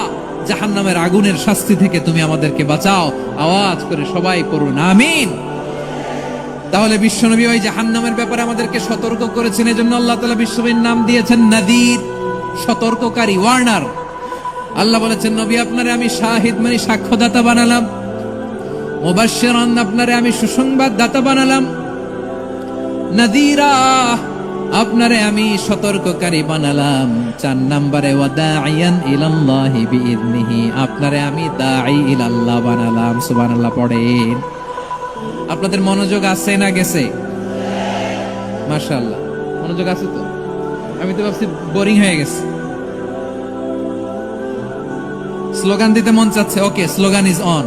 জাহান্নামের আগুনের শাস্তি থেকে তুমি আমাদেরকে বাঁচাও। আওয়াজ করে সবাই পড়ুন আমিন। তাহলে বিশ্বনবী ওই জাহান্নামের ব্যাপারে আমাদেরকে সতর্ক করেছেন। এজন্য আল্লাহ তাআলা বিশ্বনবীর নাম দিয়েছেন নাযীর, সতর্ককারী, ওয়ার্নার। আল্লাহ বলেছেন নবী আপনারে আমি শাহিদ মানে সাক্ষ্যদাতা বানালাম, মুবাশশিরান আপনারে আমি সুসংবাদদাতা বানালাম, নাযীরা আপনারে আমি সতর্ককারী বানালাম। 4 নম্বরে ওয়া দাঈয়ান ইলাল্লাহি বিইذনিহি, আপনারে আমি দাঈ ইলাল্লাহ বানালাম। সুবহানাল্লাহ পড়েন। আপনাদের মনোযোগ আছে না গেছে? মাশাআল্লাহ মনোযোগ আছে তো? আমি তো ভাবছি বোরিং হয়ে গেছে। স্লোগান দিতে মন চাচ্ছে। ওকে, স্লোগান ইজ অন।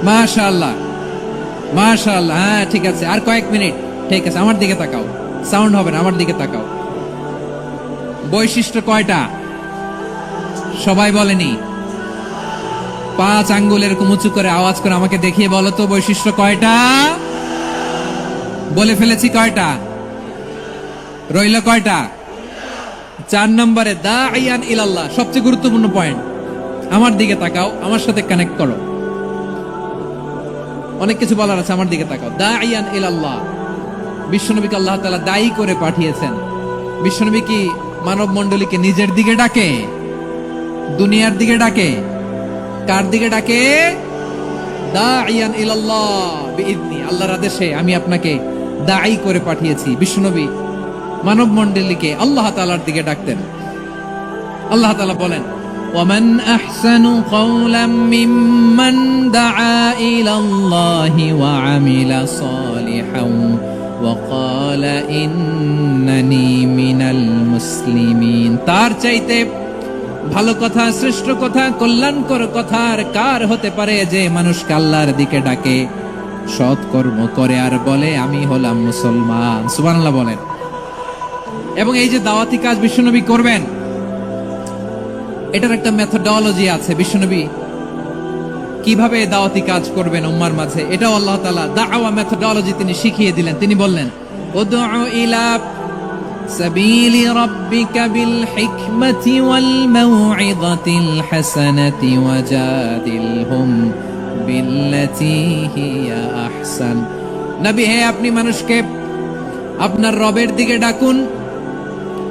মাশাআল্লাহ মাশাআল্লাহ। হ্যাঁ ঠিক আছে, আর কয়েক মিনিট। ঠিক আছে, আমার দিকে তাকাও, সাউন্ড হবে না, আমার দিকে তাকাও। বৈশিষ্ট্য কয়টা সবাই বলেনি? 5 আঙ্গুল এরকম উঁচু করে আওয়াজ করে আমাকে দেখিয়ে বলো তো বৈশিষ্ট্য কয়টা? বলে ফেলেছি কয়টা? রইল কয়টা? 4 নম্বরে দাঈয়ান ইলাল্লাহ, সবচেয়ে গুরুত্বপূর্ণ পয়েন্ট। আমার দিকে তাকাও, আমার সাথে কানেক্ট করো। অনেক কিছু বলার আছে, আমার দিকে তাকাও। দাঈয়ান ইলাল্লাহ, বিশ্বনবীকে আল্লাহ তাআলা দায়ী করে পাঠিয়েছেন। বিশ্বনবী কি মানব মণ্ডলীকে নিজের দিকে ডাকে, দুনিয়ার দিকে ডাকে? কার দিকে ডাকে? দাঈয়ান ইলাল্লাহ বিইذনি, আল্লাহর আদেশে আমি আপনাকে দায়ী করে পাঠিয়েছি। বিশ্বনবী মানব মণ্ডলীকে আল্লাহ তাআলার দিকে ডাকতেন। আল্লাহ তাআলা বলেন, ওয়ামান আহসানু কাওলাম মিম্মান দাআ ইলাল্লাহি ওয়া আমিলা সালিহান ওয়া ক্বালা ইন্নানি মিনাল মুসলিমিন। তার চাইতে ভালো কথা, শ্রেষ্ঠ কথা, কল্যাণকর কথা আর কার হতে পারে যে মানুষকে আল্লাহর দিকে ডাকে, সৎ কর্ম করে আর বলে আমি হলাম মুসলমান। সুবহানাল্লাহ বলেন। এবং এই যে দাওয়াতি কাজ বিশ্বনবী করবেন, এটার একটা মেথডোলজি আছে। বিশ্বনবী কিভাবে দাওয়াতি কাজ করবেন উম্মার মাঝে, এটাও আল্লাহ তাআলা দাওয়া মেথডোলজি তিনি শিখিয়ে দিলেন। তিনি বললেন, উদউ ইলা সাবিলি রাব্বিকা বিল হিকমাতি ওয়াল মাউইযাতিল হাসানাতি ওয়াজাদিলহুম বিল্লাতী হিয়া আহসান। নবী হে, আপনি মানুষকে আপনার রবের দিকে ডাকুন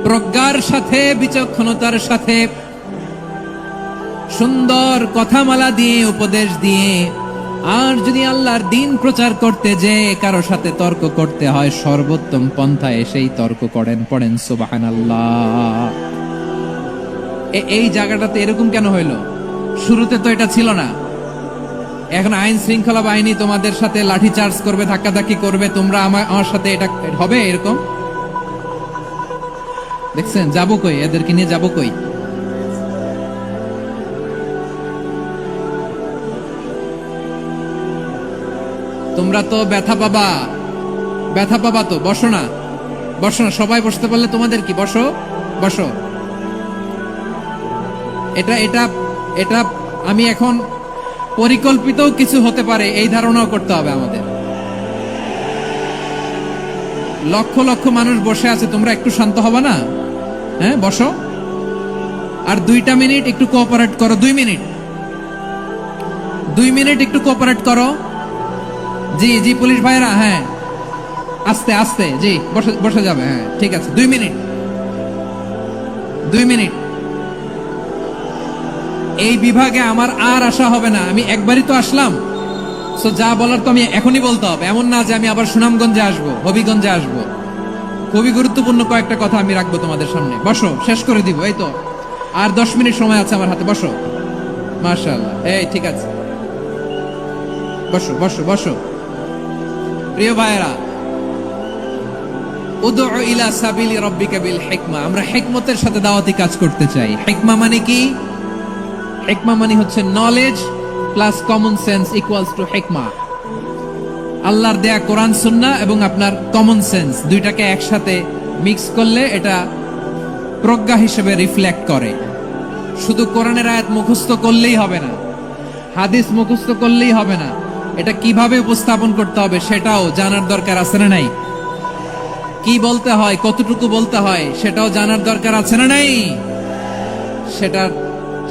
প্রজ্ঞার সাথে, বিচক্ষণতার সাথে, সুন্দর কথামালা দিয়ে, উপদেশ দিয়ে। আর যদি আল্লাহর দ্বীন প্রচার করতে যে কারো সাথে তর্ক করতে হয়, সর্বোত্তম পন্থায় সেই তর্ক করেন। পড়েন সুবহানাল্লাহ। এই জায়গাটাতে এরকম কেন হইলো? শুরুতে তো এটা ছিল না। এখন আইন শৃঙ্খলা বাহিনী তোমাদের সাথে লাঠি চার্জ করবে, ধাক্কাধাক্কি করবে, তোমরা আমার সাথে এটা হবে এরকম? দেখছেন যাবো কই, এদেরকে নিয়ে যাবো কই? তোমরা তো ব্যথা পাবা, ব্যথা পাবা তো। বসো না, বসো না, সবাই বসতে পারলে তোমাদের কি? বসো, বসো। এটা এটা এটা আমি এখন পরিকল্পিত কিছু হতে পারে এই ধারণাও করতে হবে আমাদের। লক্ষ লক্ষ মানুষ বসে আছে, তোমরা একটু শান্ত হবে না? হ্যাঁ, বসো। আর 2টা মিনিট একটু কোঅপারেট করো। 2 মিনিট, 2 মিনিট একটু কোঅপারেট করো। জি জি পুলিশ ভাইরা, হ্যাঁ আস্তে আস্তে, জি বসে যাবে। হ্যাঁ ঠিক আছে, 2 মিনিট, 2 মিনিট। এই বিভাগে আমার আর আসা হবে না, আমি একবারই তো আসলাম। সো যা বলার তো আমি এখনই বলতে হবে, এমন না যে আমি আবার সুনামগঞ্জে আসবো, হবিগঞ্জে আসবো। খুবই গুরুত্বপূর্ণ কয়েকটা কথা আমি রাখবো তোমাদের সামনে। বসো, শেষ করে দিব। এই তো আর 10 মিনিট সময় আছে আমার হাতে। বসো, মাশাআল্লাহ। এই ঠিক আছে, বসো বসো বসো। প্রিয় ভাইয়েরা, উদউ ইলা সাবিলি রাব্বিকা বিল হিকমা, আমরা হিকমতের সাথে দাওয়াতি কাজ করতে চাই। হিকমা মানে কি? হিকমা মানে হচ্ছে knowledge plus common sense equals to হিকমা। আল্লাহর দেয়া কোরআন সুন্নাহ এবং আপনার কমন সেন্স, দুইটাকে একসাথে মিক্স করলে এটা প্রজ্ঞা হিসেবে রিফ্লেক্ট করে। শুধু কোরআনের আয়াত মুখস্থ করলেই হবে না, হাদিস মুখস্থ করলেই হবে না, এটা কিভাবে উপস্থাপন করতে হবে সেটাও জানার দরকার আছে না নাই? কি বলতে হয়, কতটুকু বলতে হয় সেটাও জানার দরকার আছে না নাই?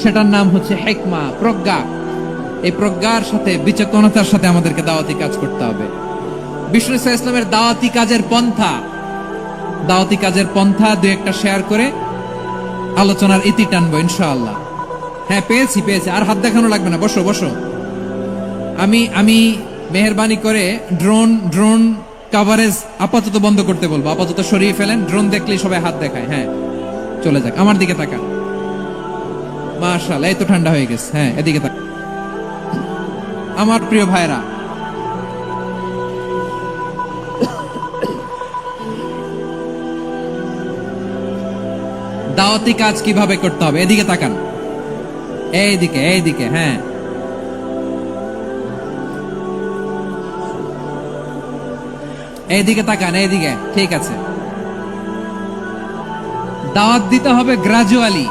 সেটার নাম হচ্ছে হিকমা, প্রজ্ঞা। এই প্রজ্ঞার সাথে, বিচক্ষণতার সাথে আমাদেরকে দাওয়াতি কাজ করতে হবে। বিষ্ণু সাল্লাল্লাহু আলাইহি ওয়াসাল্লামের দাওয়াতি কাজের পন্থা 2-1টা শেয়ার করে আলোচনার ইতি টানবো ইনশাআল্লাহ। হ্যাঁ পেয়েছি। আর হাত দেখানো লাগবে না, বসো বসো। আমি মেহেরবানি করে ড্রোন কভারেজ আপাতত বন্ধ করতে বলবো, আপাতত সরিয়ে ফেলেন। ড্রোন দেখলেই সবাই হাত দেখায়। হ্যাঁ চলে যাক, আমার দিকে তাকান। মাশাআল্লাহ, এই তো ঠান্ডা হয়ে গেছে। হ্যাঁ এদিকে তাকান। আমার প্রিয় ভাইরা, দাওয়াতি কাজ কিভাবে করতে হবে এদিকে তাকান। এইদিকে, হ্যাঁ এইদিকে তাকান, এইদিকে। ঠিক আছে, দাওয়াত দিতে হবে গ্রাজুয়ালি।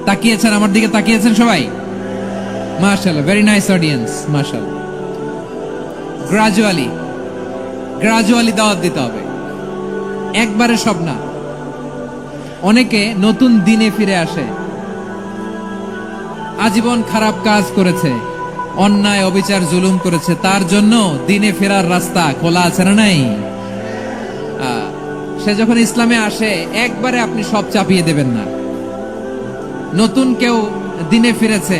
তাকিয়েছেন আমার দিকে, তাকিয়েছেন সবাই? মাশাআল্লাহ, ভেরি নাইস অডিয়েন্স, মাশাআল্লাহ। গ্রাজুয়ালি দাওয়াত দিতে হবে। একবারে সব না। অনেকে নতুন দিনে ফিরে আসে, আজীবন খারাপ কাজ করেছে, অন্যায় অবিচার জুলুম করেছে, তার জন্য দিনে ফেরার রাস্তা খোলা আছে না নাই? সে যখন ইসলামে আসে একবারে আপনি সব চাপিয়ে দেবেন না। নতুন কেউ দিনে ফিরেছে,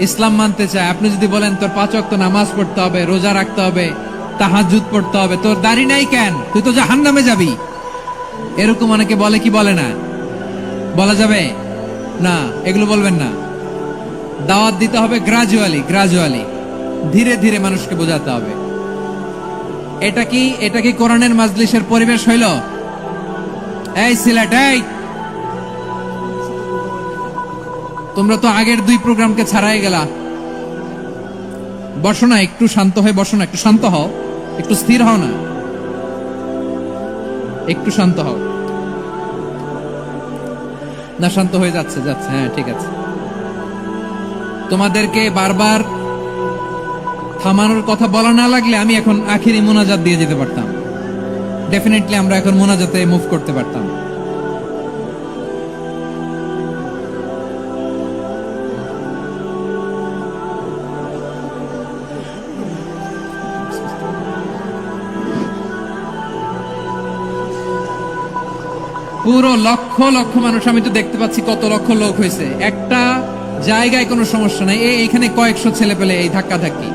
ইসলাম মানতে চায়, আপনি যদি বলেন তোর 5 ওয়াক্ত নামাজ পড়তে হবে, রোজা রাখতে হবে, তাহাজ্জুদ পড়তে হবে, তোর দাড়ি নাই কেন, তুই তো জাহান্নামে যাবি, এরকম অনেকে বলে কি বলে না? বলা যাবে না, এগুলো বলবেন না। দাওয়াত দিতে হবে গ্রাজুয়ালি, ধীরে ধীরে মানুষকে বোঝাতে হবে। এটা কি কোরআনের মাজলিসের পরিবেশ হইল? এই সিলেট, এই তোমরা তো আগের 2 প্রোগ্রামকে ছাড়াই গেলা। বসো না, একটু শান্ত হয়ে বসো না, একটু শান্ত হও, একটু স্থির হও না, একটু শান্ত হও না। শান্ত হয়ে যাচ্ছে, হ্যাঁ ঠিক আছে। তোমাদেরকে বারবার থামানোর কথা বলা না লাগলে আমি এখন আখিরি মোনাজাত দিয়ে যেতে পারতাম। ডেফিনেটলি আমরা এখন মোনাজাতে মুভ করতে পারতাম। পুরো লক্ষ লক্ষ মানুষ, আমি তো দেখতে পাচ্ছি কত লক্ষ লোক হয়েছে একটা জায়গায়, কোনো সমস্যা নাই। এইখানে কয়েকশো ছেলে পেলে এই ধাক্কা ধাক্কি।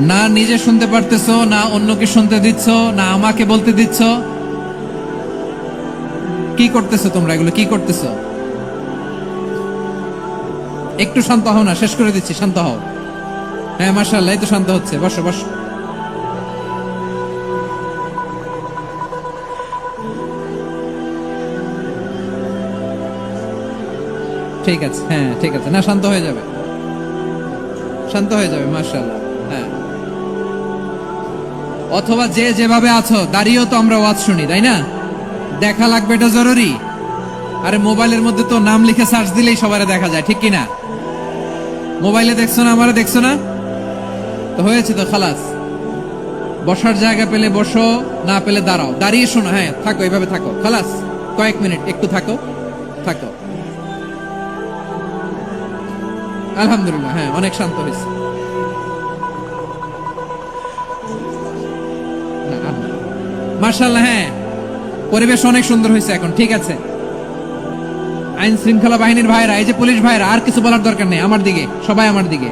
না নিজে শুনতে পারতেছো, না অন্যকে শুনতে দিচ্ছ, না আমাকে বলতে দিচ্ছ। কি করতেছো তোমরা? এগুলো কি করতেছো? একটু শান্ত হও না, শেষ করে দিচ্ছি, শান্ত হও। হ্যাঁ মাশাআল্লাহ, এই তো শান্ত হচ্ছে। বসো বসো। ঠিক আছে, হ্যাঁ ঠিক আছে, না শান্ত হয়ে যাবে, শান্ত হয়ে যাবে, মাশাআল্লাহ। হ্যাঁ, অথবা যে যেভাবে আছো দাঁড়িয়েও তো আমরা ওয়াজ শুনি, তাই না? দেখা লাগবে, এটা জরুরি। আরে মোবাইলের মধ্যে তো নাম লিখে সার্চ দিলেই সবারে দেখা যায়, ঠিক কিনা? মোবাইলে দেখছো না, আমারে দেখছো না, তো হয়েছে তো, খালাস। বসার জায়গা পেলে বসো, না পেলে দাঁড়াও, দাঁড়িয়ে শোনো। হ্যাঁ থাকো, এইভাবে থাকো, খালাস। কয়েক মিনিট একটু থাকো, থাকো। আলহামদুলিল্লাহ, হ্যাঁ অনেক শান্ত হয়েছে। মাশাআল্লাহ, হ্যাঁ পরিবেশ অনেক সুন্দর হয়েছে এখন, ঠিক আছে। আইন শৃঙ্খলা বাহিনীর ভাইরা, এই যে পুলিশ ভাইরা, আর কিছু বলার দরকার নেই, আমার দিকে সবাই, আমার দিকে।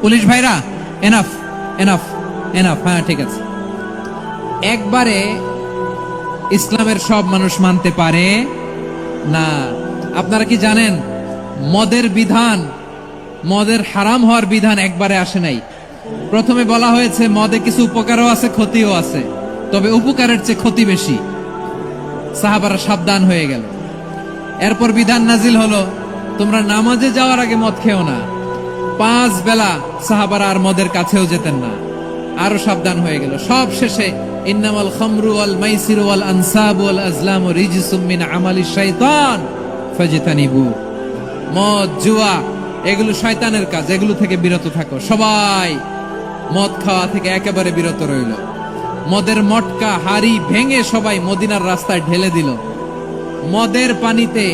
পুলিশ ভাইরা, এনাফ এনাফ এনাফ, হ্যাঁ ঠিক আছে। একবারে ইসলামের সব মানুষ মানতে পারে না। আপনারা কি জানেন মদের বিধান, মদের হারাম হওয়ার বিধান একবারে আসে নাই। প্রথমে বলা হয়েছে মদে কিছু উপকারও আছে, ক্ষতিও আছে, তবে উপকারের চেয়ে ক্ষতি বেশি। সাহাবারা সাবধান হয়ে গেল। এরপর বিধান নাজিল হলো, তোমরা নামাজে যাওয়ার আগে মদ খেও না। 5 বেলা সাহাবারা আর মদের কাছেও যেতেন না, আরো সাবধান হয়ে গেল। সব শেষে ইন্নামাল খামরু ওয়াল মাইসিরু ওয়াল আনসাবু ওয়াল আজলামু রিজসুম মিন আমালিশ শাইতান ফাজতানিবু। মদ, জুয়া এগুলো শয়তানের কাজ, এগুলো থেকে বিরত থাকো। সবাই মদ খাওয়া থেকে একেবারে বিরত রইল। মদের মটকা হাড়ি ভেঙে সবাই মদিনার রাস্তায় ঢেলে দিল। মদের পানিতে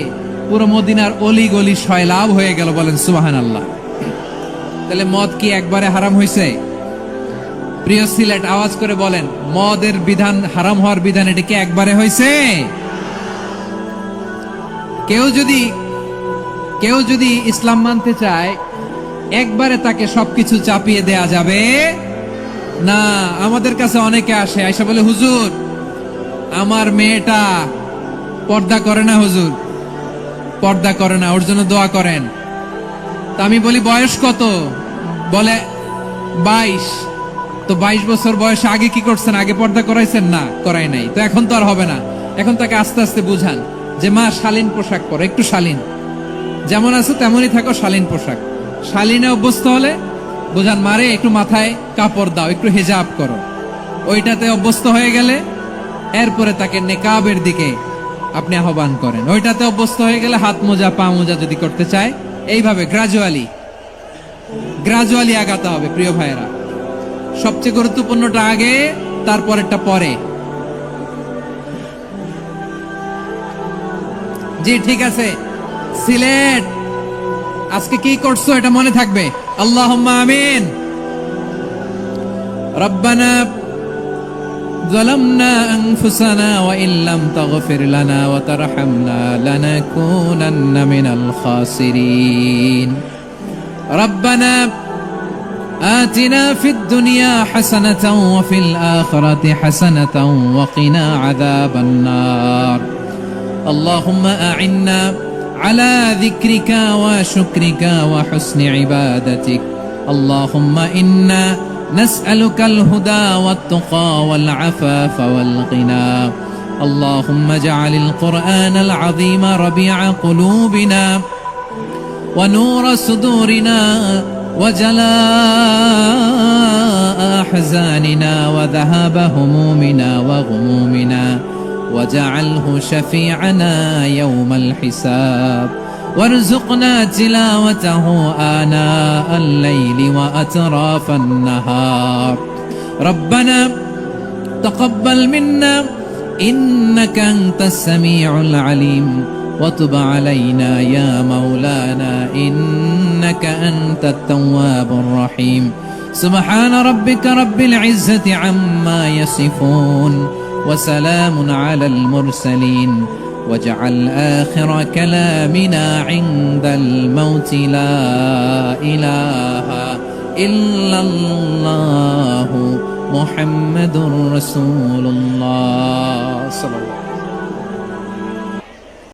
পুরো মদিনার অলি গলি সয়লাভ হয়ে গেল। বলেন সুবহানাল্লাহ। তাহলে মদ কি একবারে হারাম হয়েছে? প্রিয় সিলেট, আওয়াজ করে বলেন, মদের বিধান, হারাম হওয়ার বিধান, এটা কি একবারে হয়েছে? কেউ যদি ইসলাম মানতে চায় একবারে তাকে সবকিছু চাপিয়ে দেয়া যাবে না। আমাদের কাছে অনেকে আসে, আয়সা বলে, হুজুর আমার মেয়েটা পর্দা করে না, হুজুর পর্দা করে না, ওর জন্য দোয়া করেন। তা আমি বলি বয়স কত? বলে 22। তো 22 বছর বয়সে আগে কি করছেন? আগে পর্দা করাইছেন? না, করাই নাই। তো এখন তো আর হবে না। এখন তাকে আস্তে আস্তে বুঝান যে মা শালীন পোশাক পরো, একটু শালীন, যেমন আছো তেমনই থাকো, শালীন পোশাক। শালীনে অভ্যস্ত হলে বুঝান, মারে একটু মাথায় কাপড় দাও, একটু হিজাব করো। ওইটাতে অভ্যস্ত হয়ে গেলে এরপরে তাকে নেকাবের দিকে আপনি আহ্বান করেন। ওইটাতে অভ্যস্ত হয়ে গেলে হাত মোজা পা মোজা যদি করতে চায়, এইভাবে গ্রাজুয়ালি আগাতে হবে প্রিয় ভাইয়েরা। সবচেয়ে গুরুত্বপূর্ণটা আগে, তারপরেরটা পরে। জি ঠিক আছে, সিলেট আজকে কি করছো এটা মনে থাকবে। আল্লাহুম্মা আমিন। রব্বানা ظلمنا أنفسنا وإن لم تغفر لنا وترحمنا لنكونن من الخاسرين ربنا آتنا في الدنيا حسنة وفي الآخرة حسنة وقنا عذاب النار اللهم أعنا على ذكرك وشكرك وحسن عبادتك اللهم إنا نسألك الهدى والتقى والعفاف والغنى اللهم اجعل القرآن العظيم ربيع قلوبنا ونور صدورنا وجلاء أحزاننا وذهاب همومنا وغمومنا واجعله شفيعنا يوم الحساب وارزقنا تلاوته آناء الليل وأطراف النهار ربنا تقبل منا إنك أنت السميع العليم وتب علينا يا مولانا إنك أنت التواب الرحيم سبحان ربك رب العزة عما يصفون وسلام على المرسلين واجعل آخر كلامنا عند الموت لا إله إلا الله محمد رسول الله صلى الله عليه وسلم